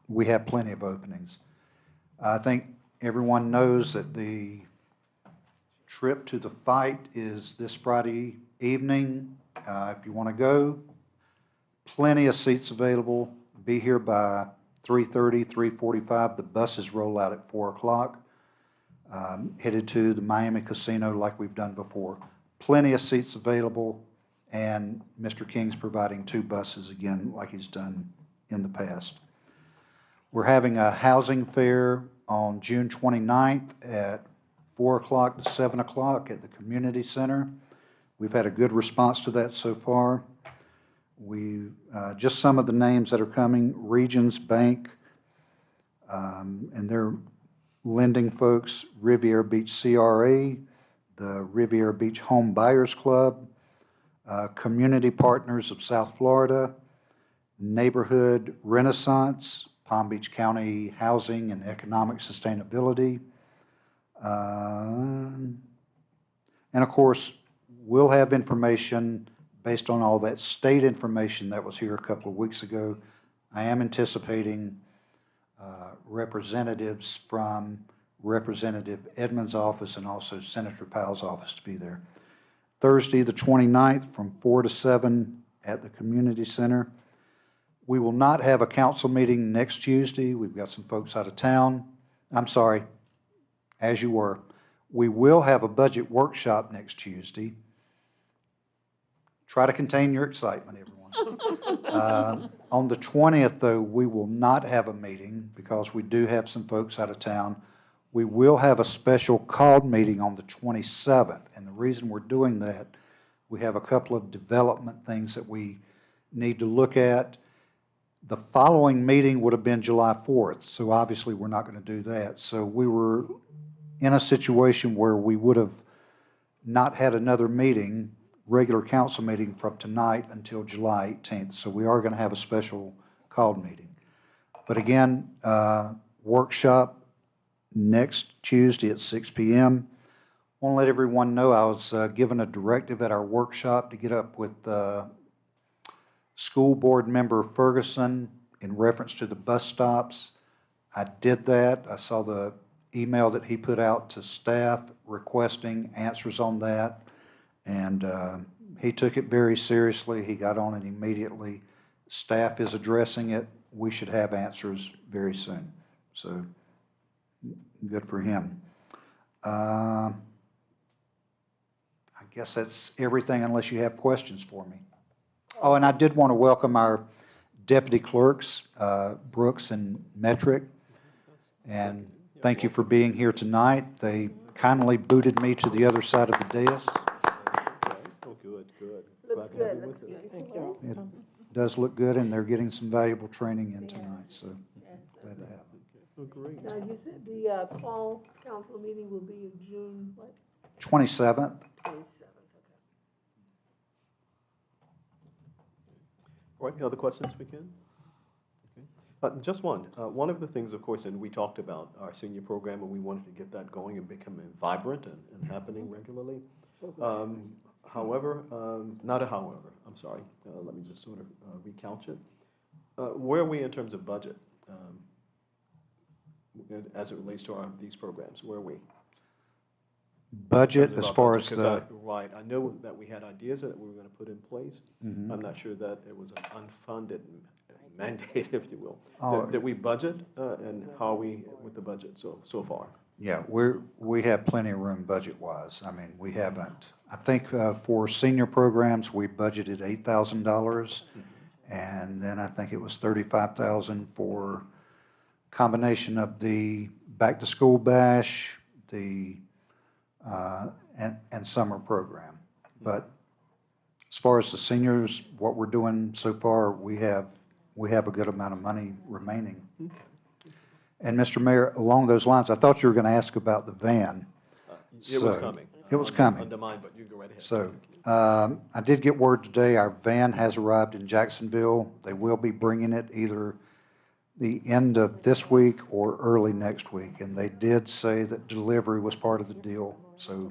D: we have plenty of openings. I think everyone knows that the trip to the fight is this Friday evening. If you want to go, plenty of seats available. Be here by 3:30, 3:45. The buses roll out at 4 o'clock, headed to the Miami Casino like we've done before. Plenty of seats available, and Mr. King's providing 2 buses again like he's done in the past. We're having a housing fair on June 29th at 4 o'clock to 7 o'clock at the community center. We've had a good response to that so far. Just some of the names that are coming: Regions Bank, and their lending folks, Riviera Beach CRA, the Riviera Beach Home Buyers Club, Community Partners of South Florida, Neighborhood Renaissance, Palm Beach County Housing and Economic Sustainability, and of course, we'll have information based on all that state information that was here a couple of weeks ago. I am anticipating representatives from Representative Edmonds' office and also Senator Powell's office to be there. Thursday, the 29th, from 4 to 7 at the community center. We will not have a council meeting next Tuesday. We've got some folks out of town. I'm sorry, as you were. We will have a budget workshop next Tuesday. Try to contain your excitement, everyone. On the 20th, though, we will not have a meeting because we do have some folks out of town. We will have a special called meeting on the 27th, and the reason we're doing that, we have a couple of development things that we need to look at. The following meeting would have been July 4th, so obviously we're not going to do that. So we were in a situation where we would have not had another meeting, regular council meeting, from tonight until July 18th. So we are going to have a special called meeting. But again, workshop next Tuesday at 6 p.m. I want to let everyone know I was given a directive at our workshop to get up with school board member Ferguson in reference to the bus stops. I did that. I saw the email that he put out to staff requesting answers on that, and he took it very seriously. He got on it immediately. Staff is addressing it. We should have answers very soon. So good for him. I guess that's everything unless you have questions for me. Oh, and I did want to welcome our deputy clerks, Brooks and Metric, and thank you for being here tonight. They kindly booted me to the other side of the dais.
A: Oh, good, good.
H: Looks good, looks good.
C: Thank you.
D: It does look good, and they're getting some valuable training in tonight, so glad to have them.
A: Oh, great.
H: Now, you said the fall council meeting will be in June, what,
D: 27th.
H: 27th, okay.
A: All right, any other questions we can? Okay. Just one. One of the things, of course, and we talked about our senior program, and we wanted to get that going and become vibrant and happening regularly. However, not a however, I'm sorry. Let me just sort of recount it. Where are we in terms of budget as it relates to these programs? Where are we?
D: budget
A: terms of
D: as
A: our
D: far
A: budget?
D: as
A: 'Cause
D: the,
A: Right, I know that we had ideas that we were gonna put in place.
D: Mhm.
A: I'm not sure that it was an unfunded mandate, if you will.
D: Oh.
A: Did we budget, and how are we with the budget so far?
D: yeah, we have plenty of room budget-wise. I mean, we haven't, I think, for senior programs, we budgeted $8,000. And then I think it was 35,000 for combination of the back-to-school bash, the, and summer program. But as far as the seniors, what we're doing so far, we have a good amount of money remaining. And Mr. Mayor, along those lines, I thought you were gonna ask about the van.
A: It was
D: So,
A: coming.
D: It was coming.
A: Under mine, but you go right ahead.
D: So, I did get word today, our van has arrived in Jacksonville. They will be bringing it either the end of this week or early next week. And they did say that delivery was part of the deal. So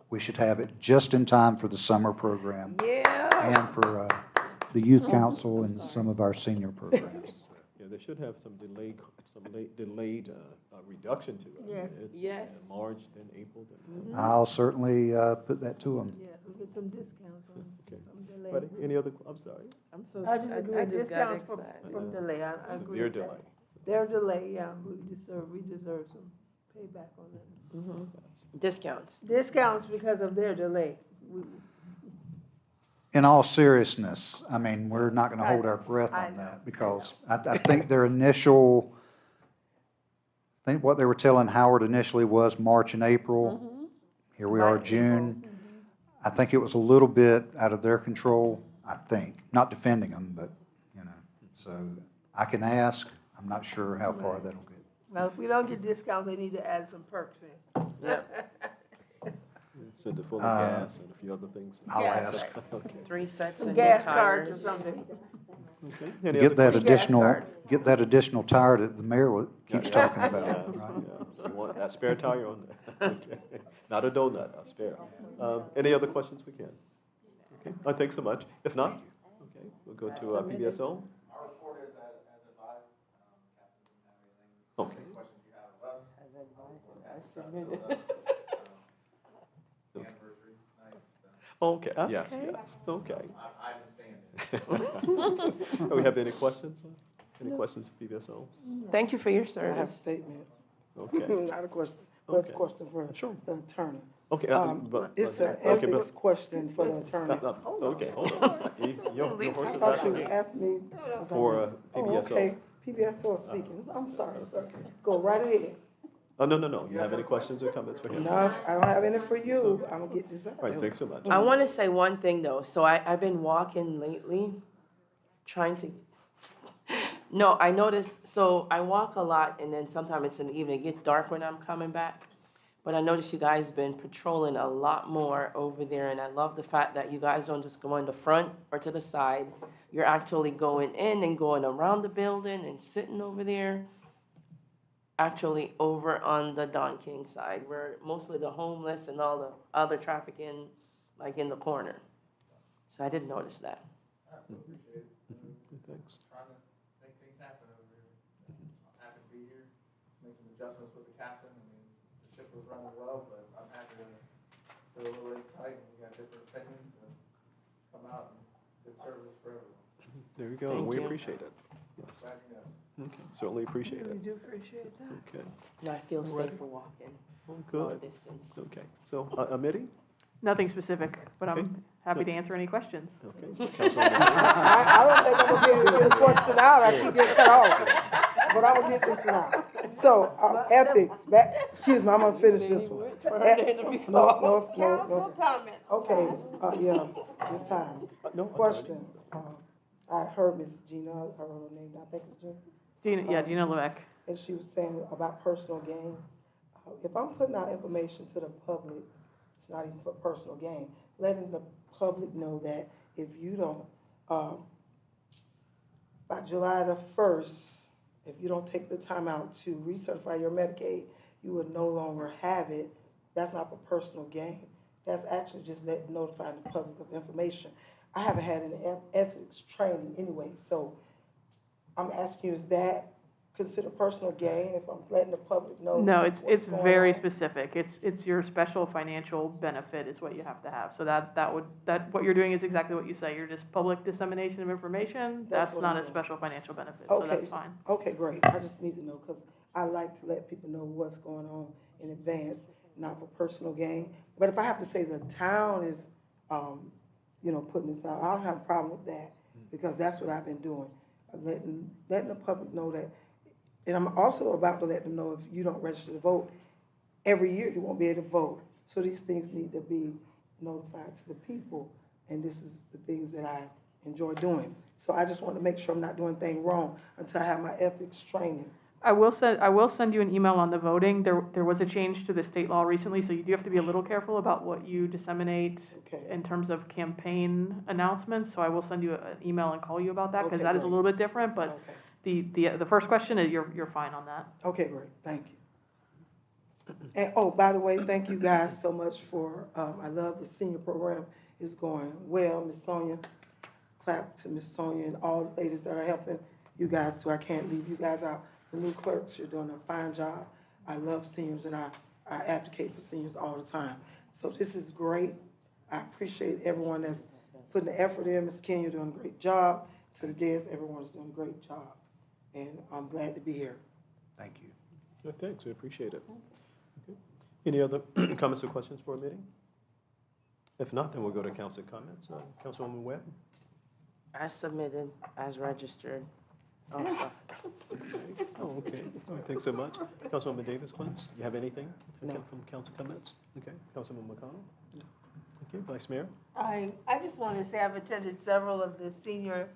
D: we should have it just in time for the summer program
I: Yeah.
D: and for the youth council and some of our senior programs.
A: Yeah, they should have some delayed reduction to it. I mean,
H: Yes.
A: it's,
I: Yes.
A: March, then April, then.
D: I'll certainly put that to them.
H: Yes, we get some discounts on
A: Okay.
H: some delay.
A: But any other, I'm sorry?
I: I'm so,
H: I just agree,
I: I just got
H: discounts
I: excited.
H: from delay, I agree
A: Severe
H: with
A: delay.
H: that. Their delay, yeah, we deserve some payback on that.
I: Mhm. Discounts.
H: Discounts because of their delay.
D: In all seriousness, I mean, we're not gonna hold our breath
H: I
D: on
H: know,
D: that because I think their initial, I think what they were telling Howard initially was March and April.
H: Mm-hmm.
D: Here we are, June. I think it was a little bit out of their control, I think. Not defending them, but, you know, so I can ask. I'm not sure how far that'll get.
H: Well, if we don't get discounts, they need to add some perks in.
I: Yeah.
A: Send it full of gas and a few other things.
D: I'll
H: Gas,
D: ask.
A: Okay.
I: 3 sets
H: Some
I: of new
H: gas cards or
I: tires.
H: something.
A: Okay. Any
D: Get
A: other
D: that
A: questions?
H: gas
D: additional,
H: cards.
D: get that additional tire that the mayor keeps
A: Yeah,
D: talking
A: yeah,
D: about,
A: yeah,
D: right?
A: yeah. You want that spare tire on there? Okay. Not a donut, a spare. Any other questions we can? Okay, thanks so much. If not, okay, we'll go to PBSO.
M: Our report is as advised, Captain didn't have anything.
A: Okay.
M: Any questions you have of us?
I: As advised, I
M: We're
I: submitted.
M: happy to fill it out. Anniversary, nice.
A: Okay, yes,
I: Okay.
A: yes, okay.
M: I understand it.
A: Do we have any questions? Any questions for PBSO?
I: Thank you for your
C: I have
I: service.
C: a statement,
A: Okay,
C: not a question, but it's a
A: Okay.
C: question for
A: Sure.
C: the attorney.
A: okay.
C: It's an
A: okay,
C: ethics question for the attorney.
A: Okay, hold on. Your horse
C: I
A: is
C: thought
A: out
C: you
A: the gate.
C: asked me.
A: For
C: Oh,
A: PBSO.
C: okay, PBSO is speaking, I'm sorry, sir, go right ahead.
A: Oh, no. You have any questions or comments for him?
C: No, I don't have any for you, I'm gonna get this out.
A: All right, thanks so much.
I: I want to say one thing though. So I've been walking lately, trying to. No, I noticed. So I walk a lot, and then sometimes it's in the evening. It gets dark when I'm coming back. But I noticed you guys been patrolling a lot more over there, and I love the fact that you guys don't just go in the front or to the side. You're actually going in and going around the building and sitting over there. Actually, over on the Don King side, where mostly the homeless and all the other traffic in, like in the corner. So I did notice that.
A: Thanks.
M: Trying to make things happen over here. I'm happy to be here, make some adjustments with the captain. I mean, the ship was running well, but I'm happy to fill a little insight, and we got different opinions, and come out and good service for everyone.
A: There you go,
I: Thank
A: we
I: you.
A: appreciate it. Yes,
M: Glad you know.
A: okay, certainly appreciate
H: We
A: it.
H: do appreciate that.
A: Okay,
I: And I feel
A: All right.
I: safer walking
A: well,
I: long
A: good,
I: distance.
A: okay. So, Amity?
L: Nothing specific, but
A: Okay.
L: I'm happy to answer any questions.
A: Okay. Councilwoman Davis?
C: I don't think I'm gonna get the question out, I keep getting cut off, but I'm gonna get this one out. So, ethics, excuse me, I'm gonna finish this one. No.
H: Council comments.
C: Okay, yeah, this time.
A: No,
C: Question, I heard Ms. Gina, I heard her name, I think it's Gina.
L: Gina Levesque.
C: And she was saying about personal gain. If I'm putting out information to the public, it's not even for personal gain, letting the public know that if you don't, by July the 1st, if you don't take the time out to recertify your Medicaid, you will no longer have it. That's not for personal gain. That's actually just notifying the public of information. I haven't had any ethics training anyway, so I'm asking you, is that consider personal gain if I'm letting the public know?
L: No,
C: what's
L: it's
C: going
L: very
C: on?
L: specific. It's your special financial benefit is what you have to have. So what you're doing is exactly what you say. You're just public dissemination of information.
C: That's
L: That's
C: what
L: not
C: I'm
L: a
C: doing.
L: special financial benefit, so that's
C: Okay,
L: fine.
C: okay, great. I just need to know, because I like to let people know what's going on in advance, not for personal gain. But if I have to say the town is, putting this out, I don't have a problem with that, because that's what I've been doing. Letting the public know that, and I'm also about to let them know if you don't register to vote, every year you won't be able to vote. So these things need to be notified to the people, and this is the things that I enjoy doing. So I just want to make sure I'm not doing anything wrong until I have my ethics training.
L: I will send you an email on the voting. There was a change to the state law recently, so you do have to be a little careful about what you disseminate
C: Okay.
L: in terms of campaign announcements. So I will send you an email and call you about that, because
C: Okay,
L: that is a
C: great.
L: little bit different, but the first question is you're fine on that.
C: Okay, great, thank you. And, oh, by the way, thank you guys so much for, I love the senior program, it's going well. Miss Sonia, clap to Miss Sonia and all the ladies that are helping you guys too. I can't leave you guys out. The new clerks, you're doing a fine job. I love seniors, and I advocate for seniors all the time. So this is great. I appreciate everyone that's putting the effort in. Ms. Ken, you're doing a great job. To the dance, everyone's doing a great job. And I'm glad to be here.
D: Thank you.
A: Thanks, we appreciate it. Okay. Any other comments or questions for a meeting? If not, then we'll go to council comments. Councilwoman Webb?
I: As submitted, as registered. Also.
A: Oh, okay. All right, thanks so much. Councilwoman Davis, Quince, you have anything
C: No.
A: from council comments? Okay. Councilman McConnell? Okay, Vice Mayor?
H: I just want to say I've attended several of the senior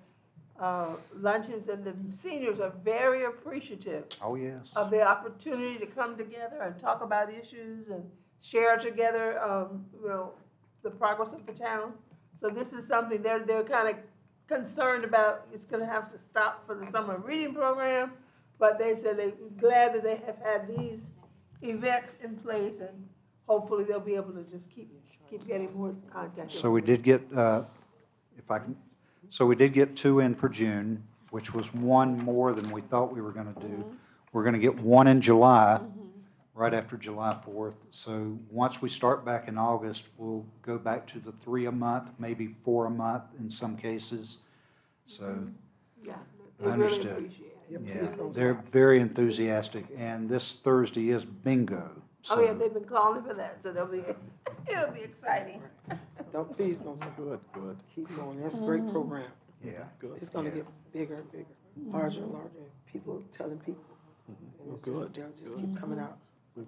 H: luncheons, and the seniors are very appreciative
D: Oh, yes.
H: of the opportunity to come together and talk about issues and share together, the progress of the town. So this is something they're kind of concerned about. It's going to have to stop for the summer reading program, but they said they're glad that they have had these events in place, and hopefully they'll be able to just keep getting more contact.
D: So we did get, so we did get 2 in for June, which was 1 more than we thought we were going to do. We're going to get 1 in July, right after July 4th. So once we start back in August, we'll go back to the 3 a month, maybe 4 a month in some cases. So
H: Yeah,
D: I
H: they really
D: understood.
H: appreciate it.
C: Please don't
D: They're
C: stop.
D: very enthusiastic, and this Thursday is bingo.
H: Oh, yeah,
D: So
H: they've been calling for that, so it'll be exciting.
C: Please don't stop.
A: Good, good.
C: Keep going. That's a great program.
D: yeah.
A: Good.
C: It's gonna get bigger and bigger, larger and larger. People telling people. And
A: Well,
C: it's just-
A: good.
C: They'll just
A: Good.
C: keep coming out.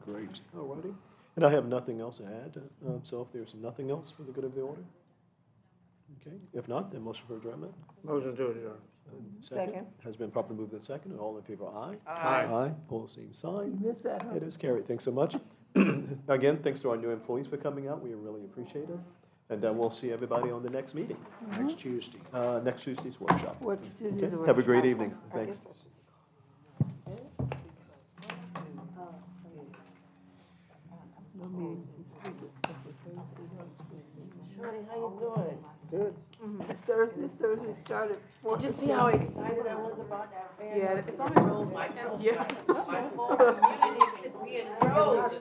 A: Great. All righty. And I have nothing else to add. So if there's nothing else for the good of the order? Okay. If not, then motion for adjournment.
F: Motion to adjourn.
H: Second.
A: Has been properly moved and second. And all in favor, aye?
F: Aye.
A: Aye. Pose same sign.
H: You missed that, huh?
A: It is carried. Thanks so much. Again, thanks to our new employees for coming out. We really appreciate it. And we'll see everybody on the next meeting,
D: Next Tuesday.
A: next Tuesday's workshop.
H: What's Tuesday's
A: Okay.
H: workshop?
A: Have a great evening.
C: I
A: Thanks.
C: guess I should.
H: No meetings this week except for Thursday,
I: Shorty, how you doing?
F: Good.
H: This Thursday started 4.
I: Did you see how excited I was about that van?
L: Yeah, it's on the road.
I: My
L: Yeah.
I: whole community is being drove.